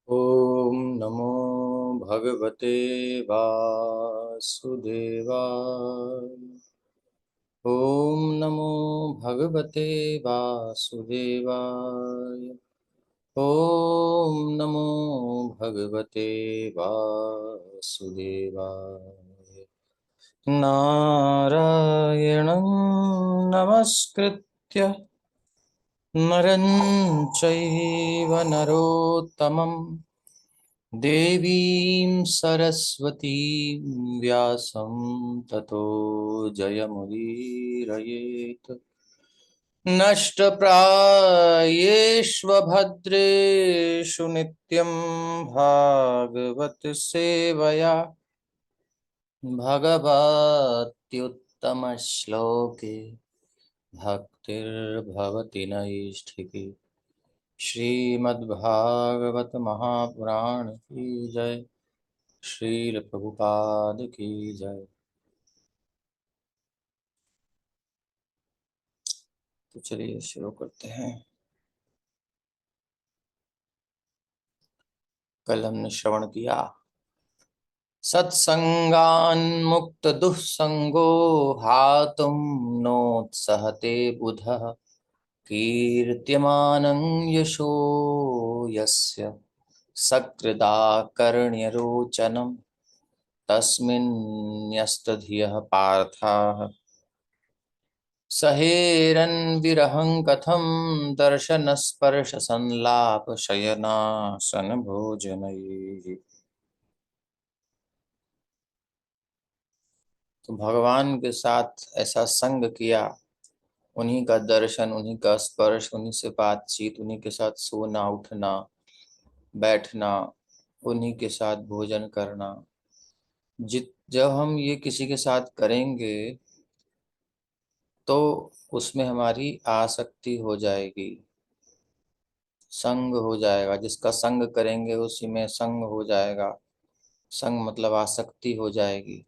ओम नमो भगवते वासुदेवाय। ओम नमो भगवते वासुदेवाय। ओम नमो भगवते वासुदेवाय। नारायणं नमस्कृत्य नरं चैव नरोत्तमं देवीं सरस्वतीं व्यासं ततो जयमुदीरयेत्। नष्टप्रायेष्वभद्रेषु नित्यं भागवत सेवया भगवत्युत्तमश्लोके भक्तिर्भवति नैष्ठिकी। श्रीमद्भागवत महापुराण की जय। श्रील प्रभुपाद की जय। तो चलिए शुरू करते हैं। कल हमने श्रवण किया सत्संगान मुक्त दुःसंगो हातुम नोत्सहते बुधः कीर्त्यमानं यशो यस्य सकृदाकर्ण्यरोचनं तस्मिन्न्यस्तधियः पार्थाः सहेरन् विरहं कथं दर्शन स्पर्श संलाप शयनासन भोजनैः। तो भगवान के साथ ऐसा संग किया, उन्हीं का दर्शन, उन्हीं का स्पर्श, उन्हीं से बातचीत, उन्हीं के साथ सोना उठना बैठना, उन्हीं के साथ भोजन करना। जब हम ये किसी के साथ करेंगे तो उसमें हमारी आसक्ति हो जाएगी, संग हो जाएगा। जिसका संग करेंगे उसी में संग हो जाएगा। संग मतलब आसक्ति हो जाएगी।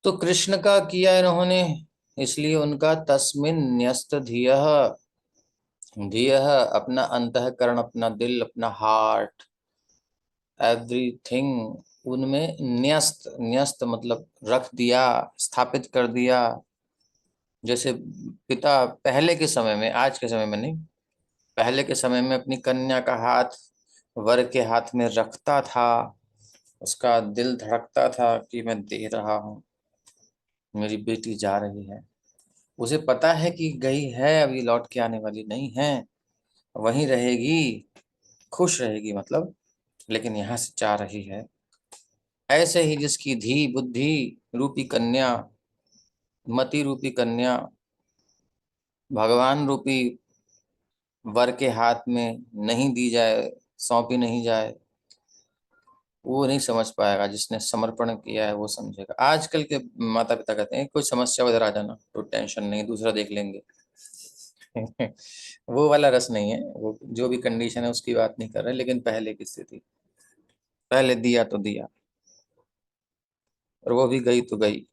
तो कृष्ण का किया इन्होंने, इसलिए उनका तस्मिन् न्यस्त धियः, धियः अपना अंतःकरण, अपना दिल, अपना हार्ट, एवरीथिंग उनमें न्यस्त, न्यस्त मतलब रख दिया, स्थापित कर दिया। जैसे पिता पहले के समय में, आज के समय में नहीं, पहले के समय में अपनी कन्या का हाथ वर के हाथ में रखता था, उसका दिल धड़कता था कि मैं दे रहा हूँ, मेरी बेटी जा रही है। उसे पता है कि गई है, अभी लौट के आने वाली नहीं है, वहीं रहेगी, खुश रहेगी मतलब, लेकिन यहाँ से जा रही है। ऐसे ही जिसकी धी बुद्धि रूपी कन्या, मति रूपी कन्या भगवान रूपी वर के हाथ में नहीं दी जाए, सौंपी नहीं जाए, वो नहीं समझ पाएगा। जिसने समर्पण किया है वो समझेगा। आजकल के माता पिता कहते हैं कोई समस्या उधर आ जाना तो टेंशन नहीं, दूसरा देख लेंगे। वो वाला रस नहीं है, वो जो भी कंडीशन है उसकी बात नहीं कर रहे, लेकिन पहले की स्थिति, पहले दिया तो दिया, और वो भी गई तो गई।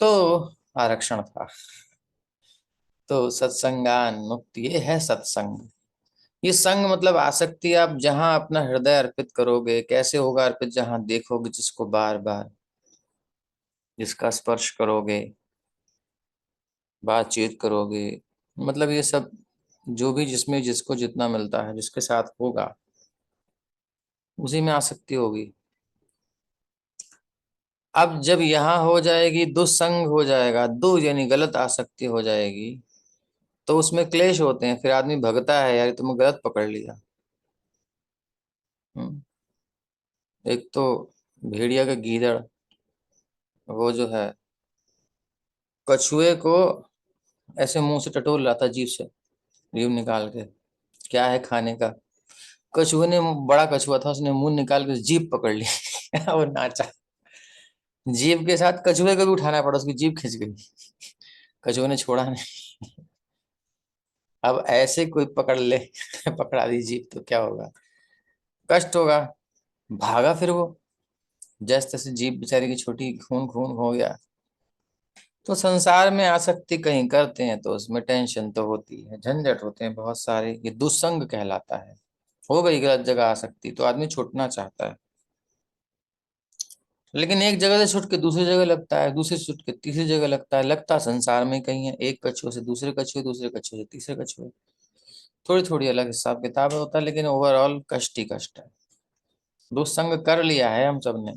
तो आरक्षण था। तो सत्संगान मुक्ति, ये है सत्संग। ये संग मतलब आसक्ति। आप जहां अपना हृदय अर्पित करोगे, कैसे होगा अर्पित? जहां देखोगे जिसको बार बार, जिसका स्पर्श करोगे, बातचीत करोगे, मतलब ये सब जो भी जिसमें जिसको जितना मिलता है, जिसके साथ होगा उसी में आसक्ति होगी। अब जब यहाँ हो जाएगी, दुसंग हो जाएगा, दो यानी गलत आसक्ति हो जाएगी, तो उसमें क्लेश होते हैं। फिर आदमी भगता है, यार तुमने गलत पकड़ लिया। हम्म। एक तो भेड़िया का गीदड़, वो जो है कछुए को ऐसे मुंह से टटोल रहा था, जीभ से, जीभ निकाल के, क्या है खाने का। कछुए ने, बड़ा कछुआ था, उसने मुंह निकाल के जीभ पकड़ ली। वो नाचा, जीभ के साथ कछुए को भी उठाना पड़ा, उसकी जीभ खिंच गई, कछुए ने छोड़ा नहीं। अब ऐसे कोई पकड़ ले, पकड़ा दी जीभ, तो क्या होगा? कष्ट होगा। भागा फिर वो, जैसे तैसे जीभ बेचारी की छोटी, खून खून हो गया। तो संसार में आसक्ति कहीं करते हैं तो उसमें टेंशन तो होती है, झंझट होते हैं बहुत सारे, ये दुस्संग कहलाता है। हो गई गलत जगह आसक्ति तो आदमी छूटना चाहता है, लेकिन एक जगह से छूट के दूसरी जगह लगता है, दूसरी से छूट के तीसरी जगह लगता है, लगता संसार में कहीं है, एक कछुए से दूसरे कछुए, दूसरे कछुए से तीसरे कछुए, थोड़ी थोड़ी अलग हिसाब किताब होता है, लेकिन ओवरऑल कष्ट ही कष्ट है। दुस्संग कर लिया है हम सब ने,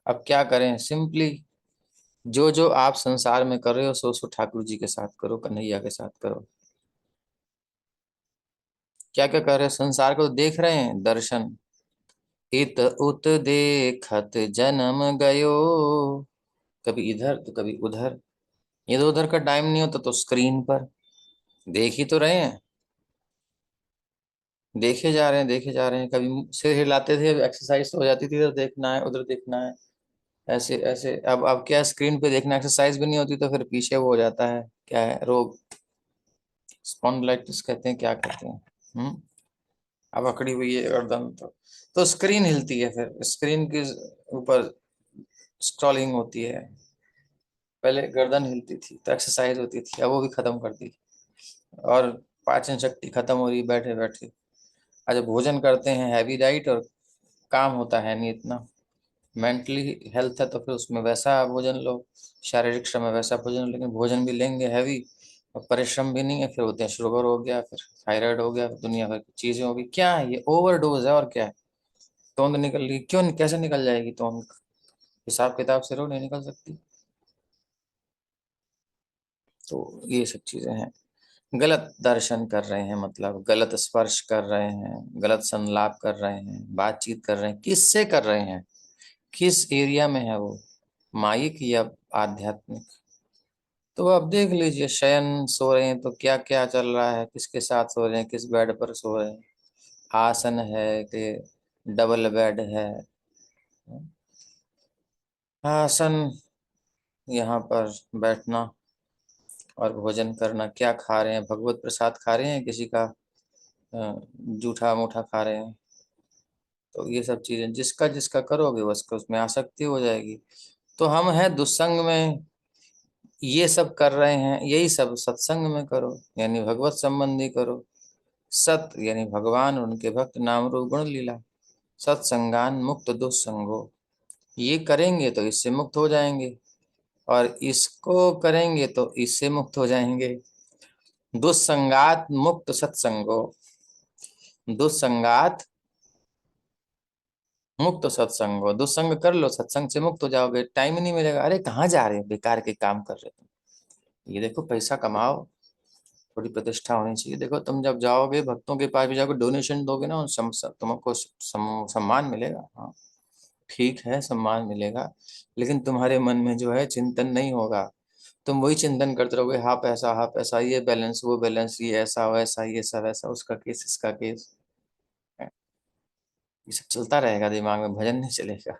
अब क्या करें, सिंपली जो जो आप संसार में कर रहे हो सो सो ठाकुर जी के साथ करो, कन्हैया के साथ करो। क्या क्या कर रहे हैं, संसार को देख रहे हैं, दर्शन, इत उत देखत जन्म गयो, कभी इधर तो कभी उधर, इधर उधर का टाइम नहीं होता तो स्क्रीन पर देख ही तो रहे हैं, देखे जा रहे हैं, देखे जा रहे हैं, कभी सिर हिलाते थे एक्सरसाइज हो जाती थी, इधर देखना है उधर देखना है, ऐसे ऐसे। अब क्या, स्क्रीन पे देखना एक्सरसाइज भी नहीं होती तो फिर पीछे वो हो जाता है, क्या है रोग, स्पॉन्डिलाइटिस कहते हैं, क्या कहते हैं। अब अकड़ी हुई है गर्दन तो स्क्रीन हिलती है, फिर स्क्रीन के ऊपर स्क्रॉलिंग होती है, पहले गर्दन हिलती थी तो एक्सरसाइज होती थी, अब वो भी खत्म कर दी, और पाचन शक्ति खत्म हो रही बैठे बैठे। आज भोजन करते हैं हैवी डाइट और काम होता है नहीं इतना, मेंटली हेल्थ है तो फिर उसमें वैसा भोजन लो, शारीरिक श्रम है वैसा भोजन लो, लेकिन भोजन भी लेंगे हैवी और परिश्रम भी नहीं है, फिर होते हैं शुगर हो गया, फिर थायराइड हो गया, फिर दुनिया भर की चीजें होगी, क्या है ये, ओवरडोज है और क्या है। तोंद निकल रही, क्यों, कैसे निकल जाएगी तोंद, हिसाब किताब से रो नहीं निकल सकती। तो ये सब चीजें हैं, गलत दर्शन कर रहे हैं, मतलब गलत स्पर्श कर रहे हैं, गलत संलाप कर रहे हैं, बातचीत कर रहे हैं, किससे कर रहे हैं, किस एरिया में है वो, माइक या आध्यात्मिक। तो अब देख लीजिए, शयन सो रहे हैं तो क्या क्या चल रहा है, किसके साथ सो रहे हैं, किस बेड पर सो रहे हैं, आसन है कि डबल बेड है, आसन, यहाँ पर बैठना और भोजन करना, क्या खा रहे हैं, भगवत प्रसाद खा रहे हैं, किसी का जूठा मूठा खा रहे हैं। तो ये सब चीजें जिसका जिसका करोगे उसका उसमें आसक्ति हो जाएगी। तो हम हैं दुस्संग में, ये सब कर रहे हैं, यही सब सत्संग में करो, यानी भगवत संबंधी करो। सत यानी भगवान, उनके भक्त, नाम रूप गुण लीला, सत्संगान मुक्त दुस्संगो, ये करेंगे तो इससे मुक्त हो जाएंगे, और इसको करेंगे तो इससे मुक्त हो जाएंगे। दुस्संगात मुक्त सत्संगो, दुस्संगात मुक्त सत्संगो, दुस्संग कर लो सत्संग से मुक्त हो जाओगे, टाइम ही नहीं मिलेगा, अरे कहाँ जा रहे हो, बेकार के काम कर रहे हो तुम, ये देखो पैसा कमाओ, थोड़ी प्रतिष्ठा होनी चाहिए। देखो तुम जब जाओगे भक्तों के पास भी जाओगे, डोनेशन दोगे ना, तुमको सम्मान मिलेगा, हाँ ठीक है सम्मान मिलेगा, लेकिन तुम्हारे मन में जो है चिंतन नहीं होगा, तुम वही चिंतन करते रहोगे, हाँ पैसा, ये बैलेंस वो बैलेंस, ये ऐसा वैसा, ये सब ऐसा, उसका केस इसका केस, ये सब चलता रहेगा दिमाग में, भजन नहीं चलेगा।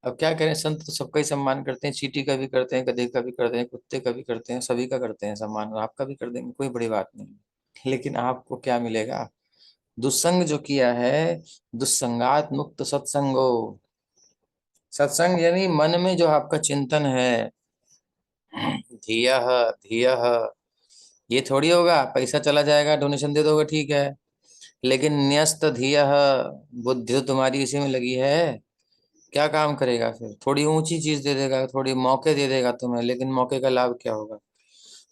अब क्या करें, संत तो सबका ही सम्मान करते हैं, चींटी का भी करते हैं, गधे का भी करते हैं, कुत्ते का भी करते हैं, सभी का करते हैं सम्मान, और आपका भी कर देंगे, कोई बड़ी बात नहीं। लेकिन आपको क्या मिलेगा, दुस्संग जो किया है, दुस्संगात मुक्त सत्संगो, सत्संग यानी मन में जो आपका चिंतन है, धियः धियः, ये थोड़ी होगा पैसा चला जाएगा डोनेशन दे दोगे ठीक है, लेकिन न्यस्त धियः, बुद्धि तो तुम्हारी इसी में लगी है, क्या काम करेगा, फिर थोड़ी ऊंची चीज दे देगा, थोड़ी मौके दे देगा तुम्हें, लेकिन मौके का लाभ क्या होगा।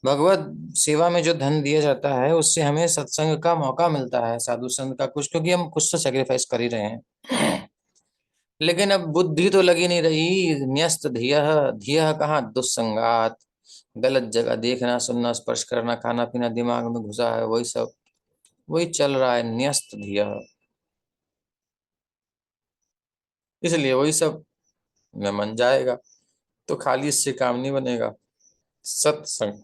भगवत सेवा में जो धन दिया जाता है उससे हमें सत्संग का मौका मिलता है, साधु संत का कुछ, क्योंकि हम कुछ तो सेक्रीफाइस कर ही रहे हैं। लेकिन अब बुद्धि तो लगी नहीं रही, न्यस्त धियः, धियः कहाँ, दुस्संगात, गलत जगह देखना सुनना स्पर्श करना खाना पीना दिमाग में घुसा है, वही सब वही चल रहा है, न्यस्त धियः, इसलिए वही सब में मन जाएगा, तो खाली इससे काम नहीं बनेगा। सत्संग,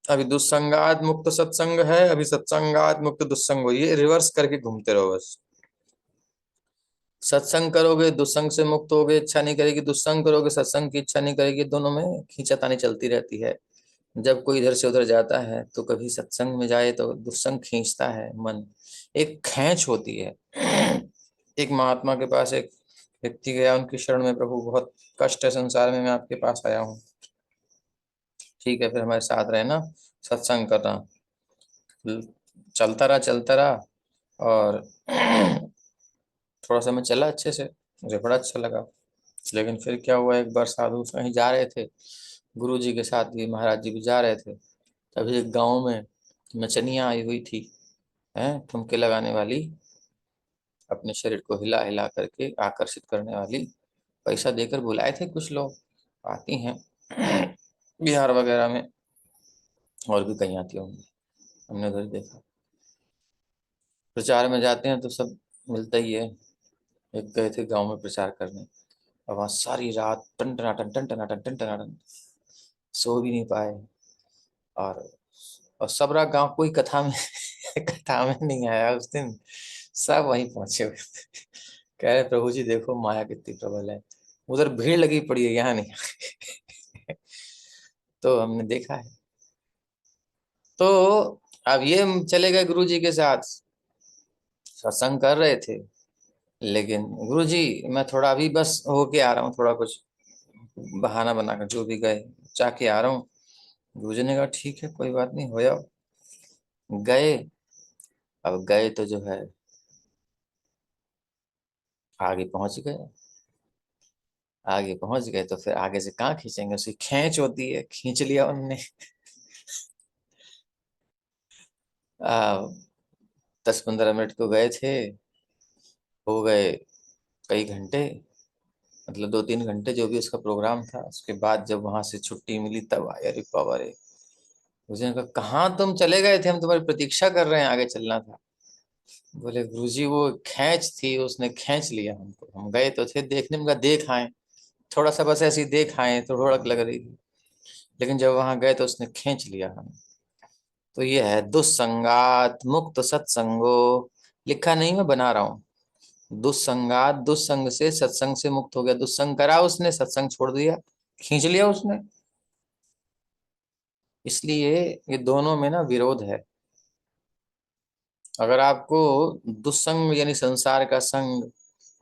अभी दुस्संगात मुक्त सत्संग है, अभी सत्संगात मुक्त दुस्संग हो, ये रिवर्स करके घूमते रहो बस। सत्संग करोगे दुस्संग से मुक्त होगे, इच्छा नहीं करेगी, दुस्संग करोगे सत्संग की इच्छा नहीं करेगी, दोनों में खींचातानी चलती रहती है। जब कोई इधर से उधर जाता है तो कभी सत्संग में जाए तो दुस्संग खींचता है मन, एक खींच होती है। एक महात्मा के पास एक व्यक्ति गया, उनकी शरण में, प्रभु बहुत कष्ट है संसार में, मैं आपके पास आया हूँ, ठीक है, फिर हमारे साथ रहना, सत्संग करना। चलता रहा और थोड़ा समय चला अच्छे से, मुझे बड़ा अच्छा लगा। लेकिन फिर क्या हुआ, एक बार साधु कहीं जा रहे थे, गुरु जी के साथ भी, महाराज जी भी जा रहे थे, तभी एक गांव में नचनिया आई हुई थी, हैं, ठुमके लगाने वाली, अपने शरीर को हिला हिला करके आकर्षित करने वाली। पैसा देकर बुलाए थे कुछ लोग, आती हैं बिहार वगैरह में, और भी कहीं आती होंगी, हमने उधर देखा। प्रचार में जाते हैं तो सब मिलता ही है। एक गए थे गांव में प्रचार करने, और वहाँ सारी रात टन टनाटन टन टनाटन टन टनाटन, सो भी नहीं पाए। और सब रहा गांव, कोई कथा में कथा में नहीं आया उस दिन, सब वहीं पहुंचे हुए थे। कह रहे प्रभु जी देखो माया कितनी प्रबल है, उधर भीड़ लगी पड़ी है, यहाँ नहीं। तो हमने देखा है। तो अब ये चले गए गुरु जी के साथ, सत्संग कर रहे थे, लेकिन गुरु जी मैं थोड़ा अभी बस होके आ रहा हूँ, थोड़ा कुछ बहाना बनाकर जो भी गए जाके आ रहा हूँ। गुरु जी ने कहा ठीक है कोई बात नहीं, हो जाओ। गए, अब गए तो जो है आगे पहुंच गए। आगे पहुंच गए तो फिर आगे से कहाँ खींचेंगे, उसकी खींच होती है, खींच लिया उनने। आ, 10-15 मिनट को गए थे, हो गए कई घंटे, मतलब 2-3 घंटे जो भी उसका प्रोग्राम था। उसके बाद जब वहां से छुट्टी मिली तब आया, अरे बाबा रे। उसने कहा कहाँ तुम चले गए थे, हम तुम्हारी प्रतीक्षा कर रहे हैं, आगे चलना था। बोले गुरुजी वो खींच थी, उसने खींच लिया हमको, हम गए तो थे देखने में, कहा देख आए, थोड़ा सा बस ऐसे ही देख आए, तो थोड़क लग रही थी, लेकिन जब वहां गए तो उसने खींच लिया हमें। तो ये है दुस्संगात मुक्त सत्संगो, लिखा नहीं, मैं बना रहा हूँ। दुस्संगात, दुस्संग से सत्संग से मुक्त हो गया, दुस्संग करा उसने, सत्संग छोड़ दिया, खींच लिया उसने। इसलिए ये दोनों में ना विरोध है। अगर आपको दुस्संग यानी संसार का संग,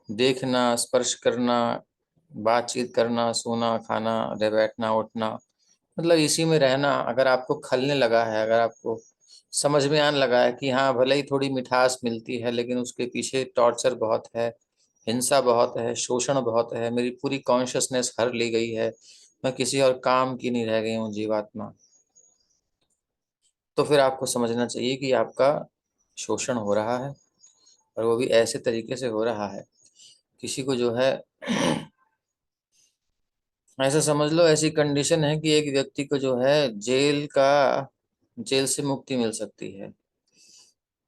देखना, स्पर्श करना, बातचीत करना, सोना, खाना, बैठना, उठना, मतलब इसी में रहना, अगर आपको खलने लगा है, अगर आपको समझ में आने लगा है कि हाँ भले ही थोड़ी मिठास मिलती है लेकिन उसके पीछे टॉर्चर बहुत है, हिंसा बहुत है, शोषण बहुत है, मेरी पूरी कॉन्शियसनेस हर ली गई है, मैं किसी और काम की नहीं रह गई हूँ जीवात्मा, तो फिर आपको समझना चाहिए कि आपका शोषण हो रहा है, और वो भी ऐसे तरीके से हो रहा है। किसी को जो है ऐसा समझ लो, ऐसी कंडीशन है कि एक व्यक्ति को जो है जेल से मुक्ति मिल सकती है।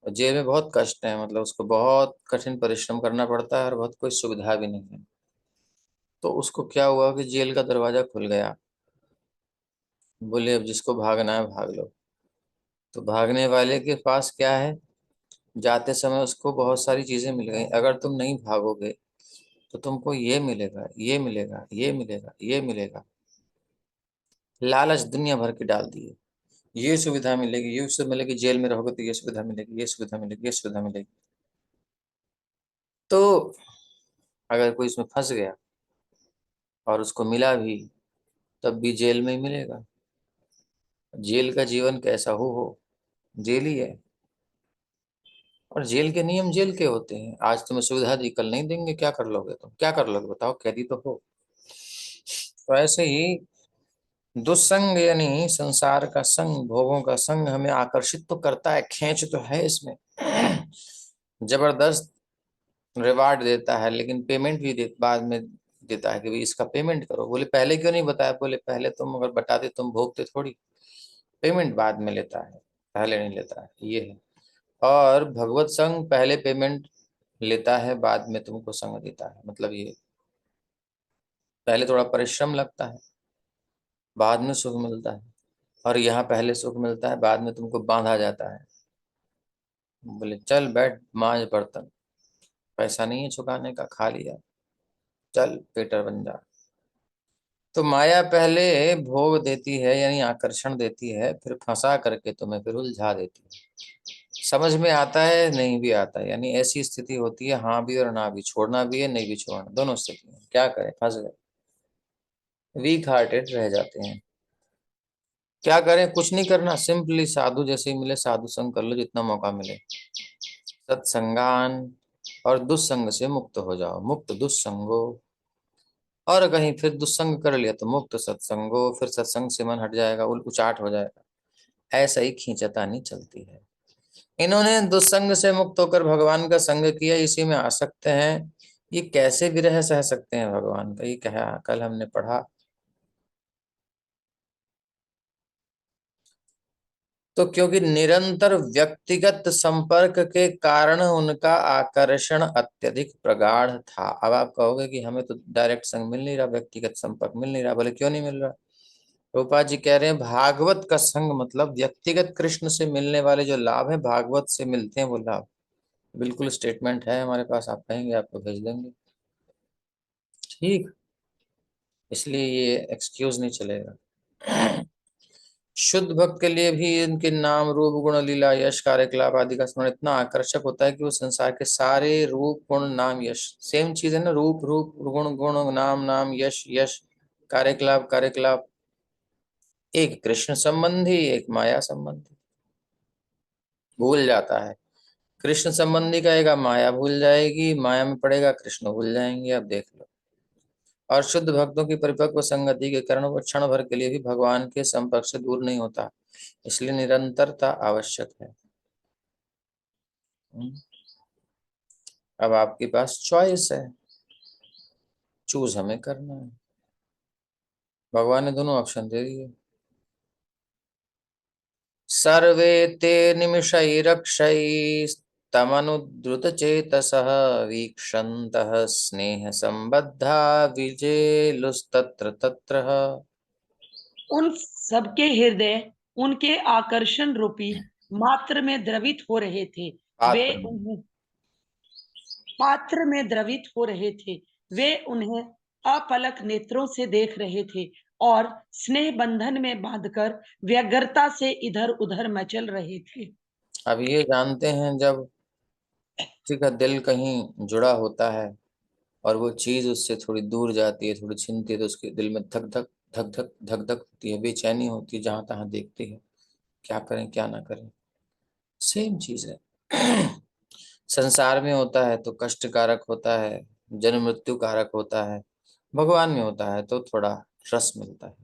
और जेल में बहुत कष्ट है, मतलब उसको बहुत कठिन परिश्रम करना पड़ता है और बहुत कोई सुविधा भी नहीं है। तो उसको क्या हुआ कि जेल का दरवाजा खुल गया, बोले अब जिसको भागना है भाग लो। तो भागने वाले के पास क्या है, जाते समय उसको बहुत सारी चीजें मिल गई, अगर तुम नहीं भागोगे तो तुमको ये मिलेगा, ये मिलेगा, ये मिलेगा, ये मिलेगा, लालच दुनिया भर की डाल दी है। ये सुविधा मिलेगी, ये सुविधा मिलेगी, जेल में रहोगे तो ये सुविधा मिलेगी, ये सुविधा मिलेगी, ये सुविधा मिलेगी। तो अगर कोई इसमें फंस गया और उसको मिला भी, तब भी जेल में ही मिलेगा। जेल का जीवन कैसा हो, जेल ही है। और जेल के नियम जेल के होते हैं, आज तुम्हें सुविधा दी, कल नहीं देंगे, क्या कर लोगे तुम, क्या कर लोगे बताओ, कैदी तो हो। तो ऐसे ही दुस्संग यानी संसार का संग, भोगों का संग हमें आकर्षित तो करता है, खेच तो है इसमें, जबरदस्त रिवार्ड देता है, लेकिन पेमेंट भी बाद में देता है कि भाई इसका पेमेंट करो। बोले पहले क्यों नहीं बताया, बोले पहले तुम अगर बताते तुम भोगते थोड़ी, पेमेंट बाद में लेता है, पहले नहीं लेता है, ये है। और भगवत संग पहले पेमेंट लेता है, बाद में तुमको संग देता है, मतलब ये पहले थोड़ा परिश्रम लगता है, बाद में सुख मिलता है। और यहाँ पहले सुख मिलता है, बाद में तुमको बांधा जाता है, बोले चल बैठ मांज बर्तन, पैसा नहीं है चुकाने का, खा लिया, चल पेटर बन जा। तो माया पहले भोग देती है यानी आकर्षण देती है, फिर फंसा करके तुम्हें फिर उलझा देती है। समझ में आता है नहीं भी आता है, यानी ऐसी स्थिति होती है, हाँ भी और ना भी, छोड़ना भी है नहीं भी छोड़ना, दोनों स्थिति, क्या करें, फंस गए, वीक हार्टेड रह जाते हैं। क्या करें, कुछ नहीं करना, सिंपली साधु जैसे ही मिले साधु संग कर लो जितना मौका मिले, सत्संगान, और दुस्संग से मुक्त हो जाओ, मुक्त दुस्संगो। और कहीं फिर दुस्संग कर लिया तो मुक्त सत्संगो, फिर सत्संग से मन हट जाएगा, उचाट हो जाएगा। ऐसा ही खींचतानी चलती है। इन्होंने दुस्संग से मुक्त होकर भगवान का संग किया, इसी में आसक्त हैं। ये कैसे विरह सह सकते हैं भगवान का, ये कहा कल हमने पढ़ा। तो क्योंकि निरंतर व्यक्तिगत संपर्क के कारण उनका आकर्षण अत्यधिक प्रगाढ़ था। अब आप कहोगे कि हमें तो डायरेक्ट संग मिल नहीं रहा, व्यक्तिगत संपर्क मिल नहीं रहा, बोले क्यों नहीं मिल रहा। रूपा जी कह रहे हैं भागवत का संग मतलब व्यक्तिगत कृष्ण से मिलने वाले जो लाभ है भागवत से मिलते हैं वो लाभ। बिल्कुल स्टेटमेंट है हमारे पास, आप कहेंगे आपको भेज देंगे। ठीक, इसलिए ये एक्सक्यूज नहीं चलेगा। शुद्ध भक्त के लिए भी इनके नाम रूप गुण लीला यश कार्यकलाप आदि का स्मरण इतना आकर्षक होता है कि वो संसार के सारे रूप गुण नाम यश, सेम चीज है ना, रूप रूप गुण गुण नाम नाम यश यश कार्यकलाप कार्यकलाप, एक कृष्ण संबंधी एक माया संबंधी, भूल जाता है। कृष्ण संबंधी कहेगा माया भूल जाएगी, माया में पड़ेगा कृष्ण भूल जाएंगे, अब देख लो। और शुद्ध भक्तों की परिपक्व संगति के कारण वो क्षण भर के लिए भी भगवान के संपर्क से दूर नहीं होता, इसलिए निरंतरता आवश्यक है। अब आपके पास चॉइस है, चूज हमें करना है। भगवान ने दोनों ऑप्शन दे दिए। सर्वे ते निमिषैरक्षैस्तमनुद्रुत चेतसः वीक्षन्तः स्नेह संबद्धा विजेलुस्तत्र तत्र। उन सबके हृदय उनके आकर्षण रूपी मात्र में द्रवित हो रहे थे। वे पात्र में। उन्हें पात्र में द्रवित हो रहे थे। वे उन्हें अपलक नेत्रों से देख रहे थे और स्नेह बंधन में बांधकर व्यग्रता से इधर उधर मचल रहे थे। अब ये जानते हैं जब किसी का दिल कहीं जुड़ा होता है और वो चीज उससे थोड़ी दूर जाती है, थोड़ी छिनती है, तो उसके दिल में धक धक धक धक धक धक होती है, बेचैनी होती है, जहां तहां देखती है क्या करें क्या ना करें। सेम चीज है। संसार में होता है तो कष्ट कारक होता है, जन्म मृत्यु कारक होता है, भगवान में होता है तो थोड़ा रस मिलता है।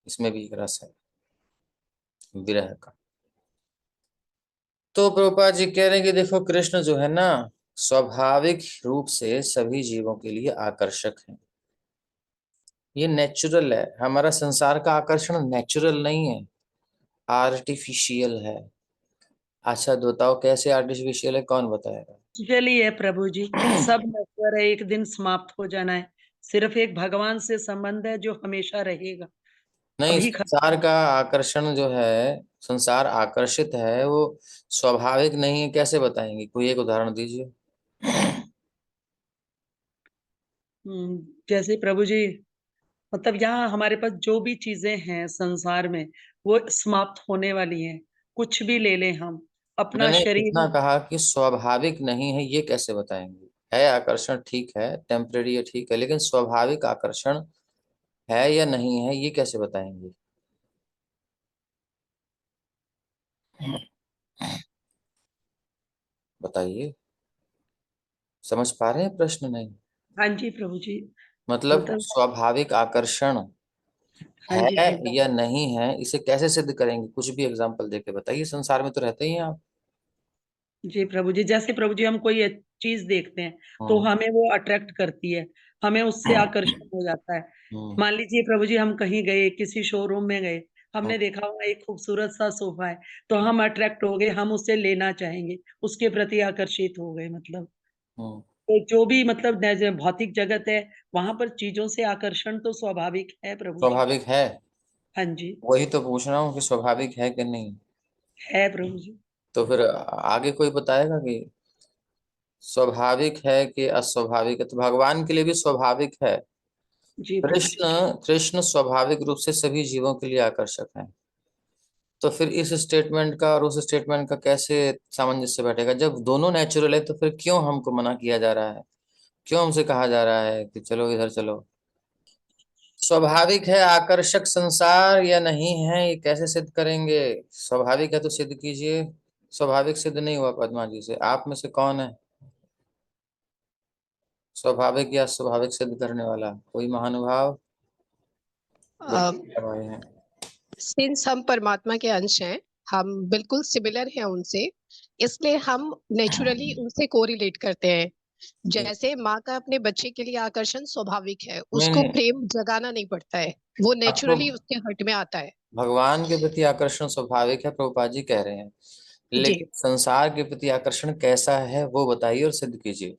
इसमें भी एक रस है विरह का। तो प्रभुपाद जी कह रहे हैं कि देखो कृष्ण जो है ना स्वाभाविक रूप से सभी जीवों के लिए आकर्षक है, ये नेचुरल है। हमारा संसार का आकर्षण नेचुरल नहीं है, आर्टिफिशियल है। अच्छा तो बताओ कैसे आर्टिफिशियल है, कौन बताएगा। चलिए प्रभु जी, सब नश्वर है, एक दिन समाप्त हो जाना है। सिर्फ एक भगवान से संबंध है जो हमेशा रहेगा। नहीं, अभी संसार का आकर्षण जो है, संसार आकर्षित है वो स्वाभाविक नहीं है, कैसे बताएंगे, कोई एक उदाहरण दीजिए। जैसे प्रभु जी, मतलब यहाँ हमारे पास जो भी चीजें हैं संसार में वो समाप्त होने वाली हैं। कुछ भी ले लें हम, अपना मैंने इतना शरीर। कहा कि स्वाभाविक नहीं है, ये कैसे बताएंगे। है आकर्षण ठीक है, टेम्परेरी है ठीक है, लेकिन स्वाभाविक आकर्षण है या नहीं है ये कैसे बताएंगे। बताइए, समझ पा रहे हैं प्रश्न नहीं। हाँ जी प्रभु जी। मतलब मतलब स्वाभाविक आकर्षण हाँ है जी जी। या नहीं है, इसे कैसे सिद्ध करेंगे, कुछ भी एग्जांपल देके बताइए, संसार में तो रहते ही हैं आप। जी प्रभु जी, जैसे प्रभु जी हम कोई चीज देखते हैं तो हम्म। हमें वो अट्रैक्ट करती है, हमें उससे आकर्षण हो जाता है। हम्म। मान लीजिए प्रभु जी, हम कहीं गए, किसी शोरूम में गए, हम्म। हमने देखा वहाँ एक खूबसूरत सा सोफा है, तो हम अट्रैक्ट हो गए, हम उसे लेना चाहेंगे, उसके प्रति आकर्षित हो गए। मतलब हम्म। तो जो भी मतलब भौतिक जगत है, वहां पर चीजों से आकर्षण तो स्वाभाविक है प्रभु जी। स्वाभाविक है, हाँ जी। वही तो पूछ रहा हूँ कि स्वाभाविक है कि नहीं। है प्रभु जी। तो फिर आगे कोई बताएगा कि स्वाभाविक है कि अस्वाभाविक है, तो भगवान के लिए भी स्वाभाविक है। जी प्रभु जी। कृष्ण कृष्ण स्वाभाविक रूप से सभी जीवों के लिए आकर्षक है। तो फिर इस स्टेटमेंट का और उस स्टेटमेंट का कैसे सामंजस्य बैठेगा, जब दोनों नेचुरल है तो फिर क्यों हमको मना किया जा रहा है, क्यों हमसे कहा जा रहा है कि चलो इधर चलो। स्वाभाविक है आकर्षक संसार या नहीं है, ये कैसे सिद्ध करेंगे? स्वाभाविक है तो सिद्ध कीजिए। स्वाभाविक सिद्ध नहीं हुआ पद्मा जी से। आप में से कौन है स्वाभाविक या स्वाभाविक सिद्ध करने वाला? कोई महानुभाव भाई हैं? सिंस हम परमात्मा के अंश हैं, हम बिल्कुल सिमिलर हैं उनसे, इसलिए हम नेचुरली उनसे कोरिलेट करते हैं। जैसे माँ का अपने बच्चे के लिए आकर्षण स्वाभाविक है, उसको नहीं, प्रेम जगाना नहीं पड़ता है, वो आपको नेचुरली उसके हर्ट में आता है। भगवान के प्रति आकर्षण स्वाभाविक है, प्रभुपाद जी कह रहे हैं, जी, लेकिन संसार के प्रति आकर्षण कैसा है वो बताइए और सिद्ध कीजिए।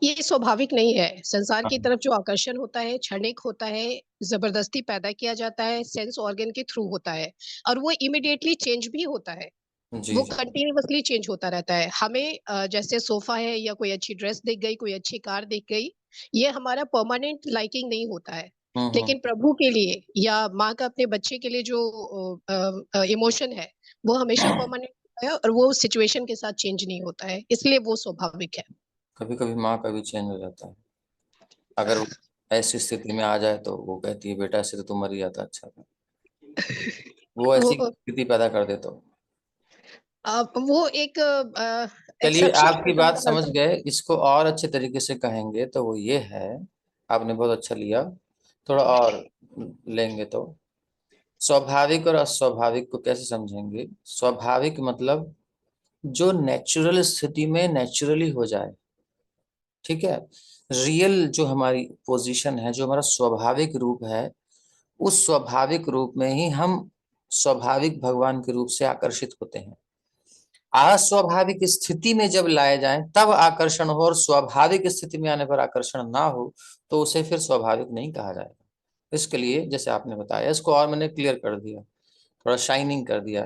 ये स्वाभाविक नहीं है। संसार की हाँ, तरफ जो आकर्षण होता है क्षणिक होता है, जबरदस्ती पैदा किया जाता है, सेंस ऑर्गन के थ्रू होता है, और वो इमिडिएटली चेंज भी होता है। जी वो जी। कंटिन्यूअसली चेंज होता रहता है। हमें जैसे सोफा है या कोई अच्छी ड्रेस दिख गई, कोई अच्छी कार दिख गई, ये हमारा परमानेंट लाइकिंग नहीं होता है। हम्म। लेकिन प्रभु के लिए या माँ का अपने बच्चे के लिए जो इमोशन है, वो हमेशा परमानेंट होता है, और वो सिचुएशन के साथ चेंज नहीं होता है, इसलिए वो स्वाभाविक है। कभी कभी माँ का भी चेंज हो जाता है। अगर वो ऐसी स्थिति में आ जाए तो वो कहती है बेटा ऐसे तो तू मर ही जाता अच्छा था। वो ऐसी वो स्थिति पैदा कर दे तो। वो एक चलिए एक्सेप्शनल आपकी बात समझ सर्कमस्टेंस। गए, इसको और अच्छे तरीके से कहेंगे तो वो ये है, आपने बहुत अच्छा लिया, थोड़ा और लेंगे तो स्वाभाविक और अस्वाभाविक को कैसे समझेंगे? स्वाभाविक मतलब जो नेचुरल स्थिति में नेचुरली हो जाए, ठीक है। रियल जो हमारी पोजीशन है, जो हमारा स्वाभाविक रूप है, उस स्वाभाविक रूप में ही हम स्वाभाविक भगवान के रूप से आकर्षित होते हैं। अस्वाभाविक स्थिति में जब लाए जाएं तब आकर्षण हो, और स्वाभाविक स्थिति में आने पर आकर्षण ना हो तो उसे फिर स्वाभाविक नहीं कहा जाएगा। इसके लिए जैसे आपने बताया, इसको और मैंने क्लियर कर दिया, थोड़ा शाइनिंग कर दिया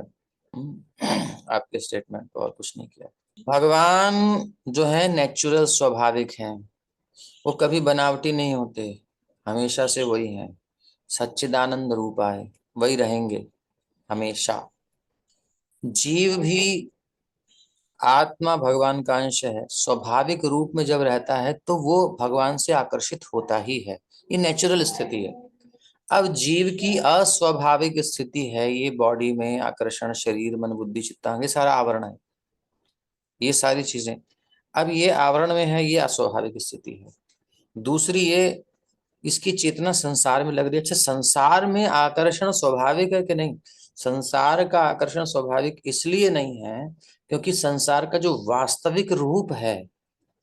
आपके स्टेटमेंट को, और कुछ नहीं किया। भगवान जो है नेचुरल स्वाभाविक हैं, वो कभी बनावटी नहीं होते, हमेशा से वही हैं, सच्चिदानंद रूप आए वही रहेंगे हमेशा। जीव भी आत्मा भगवान का अंश है, स्वाभाविक रूप में जब रहता है तो वो भगवान से आकर्षित होता ही है, ये नेचुरल स्थिति है। अब जीव की अस्वाभाविक स्थिति है, ये बॉडी में आकर्षण, शरीर, मन, बुद्धि, चित्तांग, ये सारा आवरण है, ये सारी चीजें। अब ये आवरण में है, ये अस्वाभाविक स्थिति है। दूसरी ये, इसकी चेतना संसार में लग रही है। अच्छा, संसार में आकर्षण स्वाभाविक है कि नहीं? संसार का आकर्षण स्वाभाविक इसलिए नहीं है क्योंकि संसार का जो वास्तविक रूप है,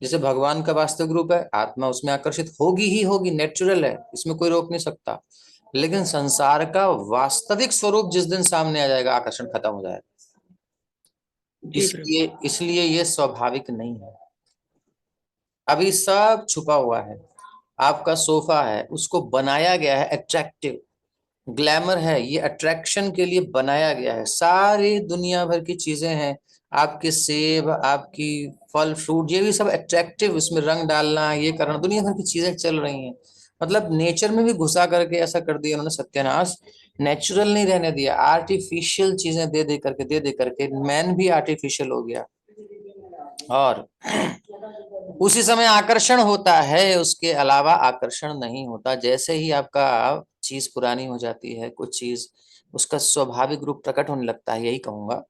जैसे भगवान का वास्तविक रूप है, आत्मा उसमें आकर्षित होगी ही होगी, नेचुरल है, इसमें कोई रोक नहीं सकता। लेकिन संसार का वास्तविक स्वरूप जिस दिन सामने आ जाएगा, आकर्षण खत्म हो जाएगा। इसलिए इसलिए ये स्वाभाविक नहीं है। अभी सब छुपा हुआ है। आपका सोफा है, उसको बनाया गया है अट्रैक्टिव, ग्लैमर है, ये अट्रैक्शन के लिए बनाया गया है। सारी दुनिया भर की चीजें हैं, आपके सेब, आपकी फल फ्रूट, ये भी सब अट्रैक्टिव, इसमें रंग डालना, ये करना, दुनिया भर की चीजें चल रही हैं। मतलब नेचर में भी घुसा करके ऐसा कर दिया उन्होंने सत्यानाश, नेचुरल नहीं रहने दिया, आर्टिफिशियल चीजें दे दे करके मैन भी आर्टिफिशियल हो गया। और उसी समय आकर्षण होता है, उसके अलावा आकर्षण नहीं होता। जैसे ही आपका चीज पुरानी हो जाती है, कुछ चीज उसका स्वाभाविक रूप प्रकट होने लगता है, यही कहूंगा,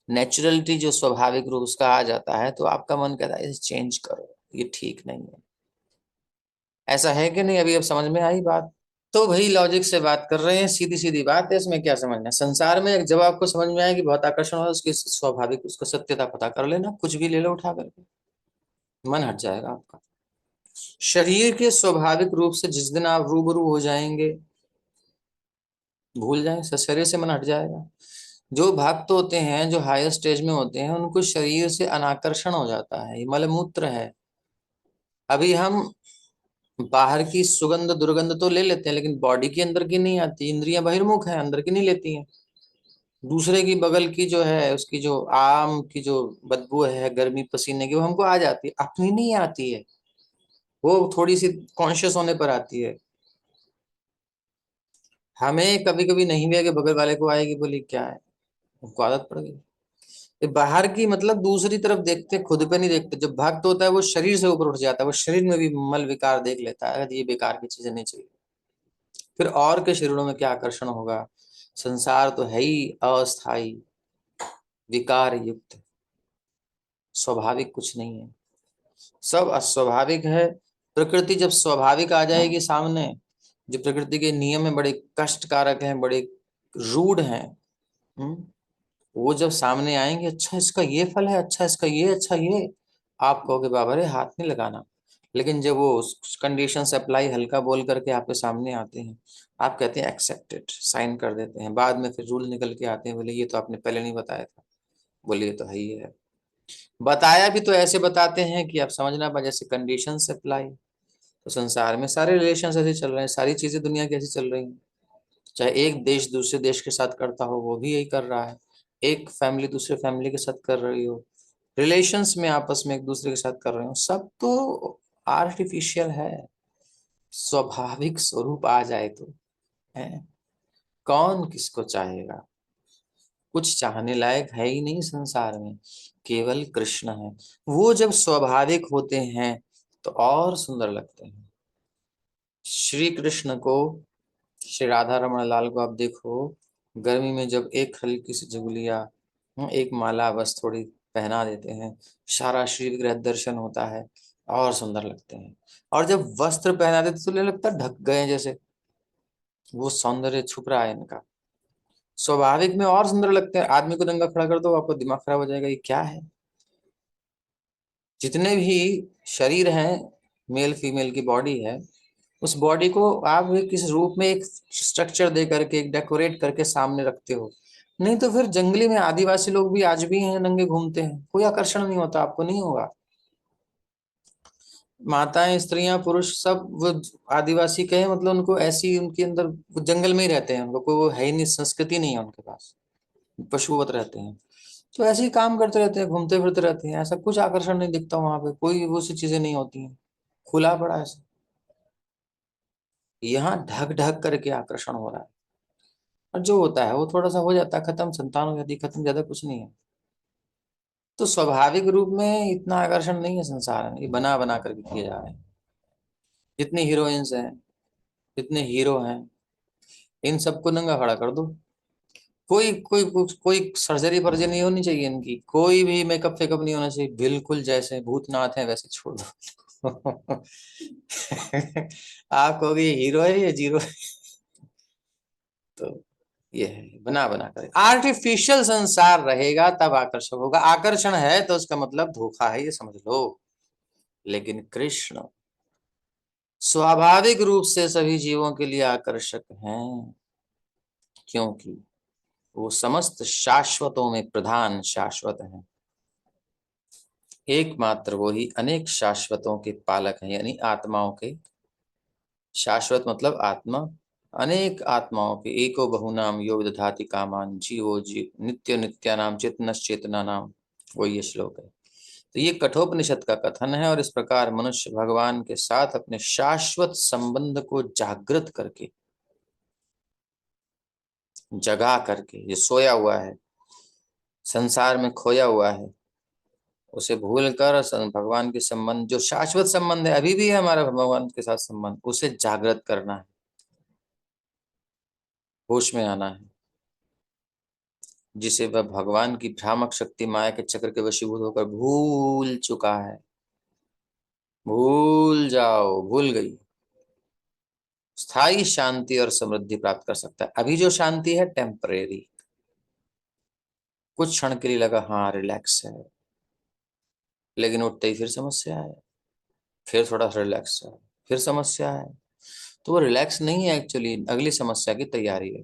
नेचुरलिटी जो स्वाभाविक रूप उसका आ जाता है, तो आपका मन कहता है इसे चेंज करो, ये ठीक नहीं है। ऐसा है कि नहीं? अभी अब समझ में आई बात? तो भाई लॉजिक से बात कर रहे हैं, सीधी सीधी बात है, इसमें क्या समझना। संसार में जब आपको समझ में आएगी बहुत आकर्षण हो, उसकी स्वाभाविक उसको सत्यता पता कर लेना, कुछ भी ले लो उठा करके, मन हट जाएगा आपका। शरीर के स्वाभाविक रूप से जिस दिन आप रूबरू हो जाएंगे, भूल जाएं, शरीर से मन हट जाएगा। जो भक्त होते हैं, जो हायर स्टेज में होते हैं, उनको शरीर से अनाकर्षण हो जाता है, ये मलमूत्र है। अभी हम बाहर की सुगंध दुर्गंध तो ले लेते हैं, लेकिन बॉडी के अंदर की नहीं आती, इंद्रियां बहिर्मुख है, अंदर की नहीं लेती हैं। दूसरे की बगल की जो है, उसकी जो आम की जो बदबू है गर्मी पसीने की, वो हमको आ जाती है, अपनी नहीं आती है, वो थोड़ी सी कॉन्शियस होने पर आती है। हमें कभी कभी नहीं भी आगे बगल वाले को आएगी, बोली क्या है, उनको आदत पड़ गई। ये बाहर की मतलब दूसरी तरफ देखते, खुद पे नहीं देखते। जब भक्त होता है वो शरीर से ऊपर उठ जाता है, वो शरीर में भी मल विकार देख लेता है, ये बेकार की चीजें नहीं चाहिए। फिर और के शरीरों में क्या आकर्षण होगा? संसार तो है ही अस्थाई, विकार युक्त, स्वाभाविक कुछ नहीं है, सब अस्वाभाविक है। प्रकृति जब स्वाभाविक आ जाएगी सामने, जो प्रकृति के नियम में बड़े कष्टकारक हैं, बड़े रूढ़ हैं, वो जब सामने आएंगे, अच्छा इसका ये फल है, अच्छा इसका ये, अच्छा ये, आप कहोगे बाबा रे हाथ नहीं लगाना। लेकिन जब वो कंडीशन अप्लाई हल्का बोल करके आपके सामने आते हैं, आप कहते हैं एक्सेप्टेड, साइन कर देते हैं। बाद में फिर रूल निकल के आते हैं, बोले ये तो आपने पहले नहीं बताया था, बोले ये तो है ही है। बताया भी तो ऐसे बताते हैं कि आप समझना पा, जैसे कंडीशन अप्लाई। तो संसार में सारे रिलेशन ऐसे चल रहे हैं, सारी चीजें दुनिया की ऐसी चल रही हैं। चाहे एक देश दूसरे देश के साथ करता हो, वो भी यही कर रहा है। एक फैमिली दूसरे फैमिली के साथ कर रही हो, रिलेशंस में आपस में एक दूसरे के साथ कर रहे हो, सब तो आर्टिफिशियल है। स्वाभाविक स्वरूप आ जाए तो है, कौन किसको चाहेगा? कुछ चाहने लायक है ही नहीं संसार में, केवल कृष्ण है। वो जब स्वाभाविक होते हैं तो और सुंदर लगते हैं। श्री कृष्ण को, श्री राधा रमण लाल को आप देखो, गर्मी में जब एक हल्की सी झुगलिया, एक माला बस थोड़ी पहना देते हैं, सारा श्री विग्रह दर्शन होता है और सुंदर लगते हैं। और जब वस्त्र पहना देते तो लगता है ढक गए, जैसे वो सौंदर्य छुप रहा है इनका। स्वाभाविक में और सुंदर लगते हैं। आदमी को नंगा खड़ा कर दो, आपको दिमाग खराब हो जाएगा, ये क्या है। जितने भी शरीर हैं, मेल फीमेल की बॉडी है, उस बॉडी को आप किस रूप में एक स्ट्रक्चर दे करके, एक डेकोरेट करके सामने रखते हो। नहीं तो फिर जंगली में आदिवासी लोग भी आज भी हैं, नंगे घूमते हैं, कोई आकर्षण नहीं होता, आपको नहीं होगा। माताएं, स्त्रियां, पुरुष सब वो आदिवासी कहे मतलब उनको ऐसी, उनके अंदर वो जंगल में ही रहते हैं, उनको कोई वो है ही नहीं, संस्कृति नहीं है उनके पास, पशुवत रहते हैं। तो ऐसे ही काम करते रहते हैं, घूमते फिरते रहते हैं, ऐसा कुछ आकर्षण नहीं दिखता वहां पे, कोई वो सी चीजें नहीं होती हैं, खुला पड़ा है। यहाँ ढक ढक करके आकर्षण हो रहा है, और जो होता है वो थोड़ा सा हो जाता है, खत्म, संतान हो जाती है, खत्म, ज्यादा कुछ नहीं है। तो स्वाभाविक रूप में इतना आकर्षण नहीं है संसार में, ये बना बना करके किया जा रहा है। जितनी हीरोइंस हैं, जितने हीरो हैं, इन सबको नंगा खड़ा कर दो, कोई कोई कोई सर्जरी वर्जरी नहीं होनी चाहिए इनकी, कोई भी मेकअप फेकअप नहीं होना चाहिए, बिल्कुल जैसे भूतनाथ है वैसे छोड़ दो। आप कहोगे ये हीरो है या जीरो है? तो ये है, बना बना कर आर्टिफिशियल संसार रहेगा तब आकर्षण होगा। आकर्षण है तो उसका मतलब धोखा है, ये समझ लो। लेकिन कृष्ण स्वाभाविक रूप से सभी जीवों के लिए आकर्षक हैं, क्योंकि वो समस्त शाश्वतों में प्रधान शाश्वत हैं। एकमात्र वो ही अनेक शाश्वतों के पालक हैं, यानी आत्माओं के। शाश्वत मतलब आत्मा, अनेक आत्माओं के, एको बहुनाम योग दधाति कामान, जीवो जीव नित्य नित्यानाम चेतनश्चेतना नाम, वो ये श्लोक है। तो ये कठोपनिषद का कथन है, और इस प्रकार मनुष्य भगवान के साथ अपने शाश्वत संबंध को जागृत करके, जगा करके, ये सोया हुआ है, संसार में खोया हुआ है, उसे भूल कर भगवान के संबंध, जो शाश्वत संबंध है, अभी भी है हमारा भगवान के साथ संबंध, उसे जागृत करना है, होश में आना है। जिसे वह भगवान की भ्रामक शक्ति माया के चक्र के वशीभूत होकर भूल चुका है, भूल जाओ, भूल गई, स्थायी शांति और समृद्धि प्राप्त कर सकता है। अभी जो शांति है टेम्परेरी, कुछ क्षण के लिए लगा हाँ रिलैक्स है, लेकिन उठते ही फिर समस्या है, फिर थोड़ा रिलैक्स है, फिर समस्या है। तो वो रिलैक्स नहीं है, एक्चुअली अगली समस्या की तैयारी है।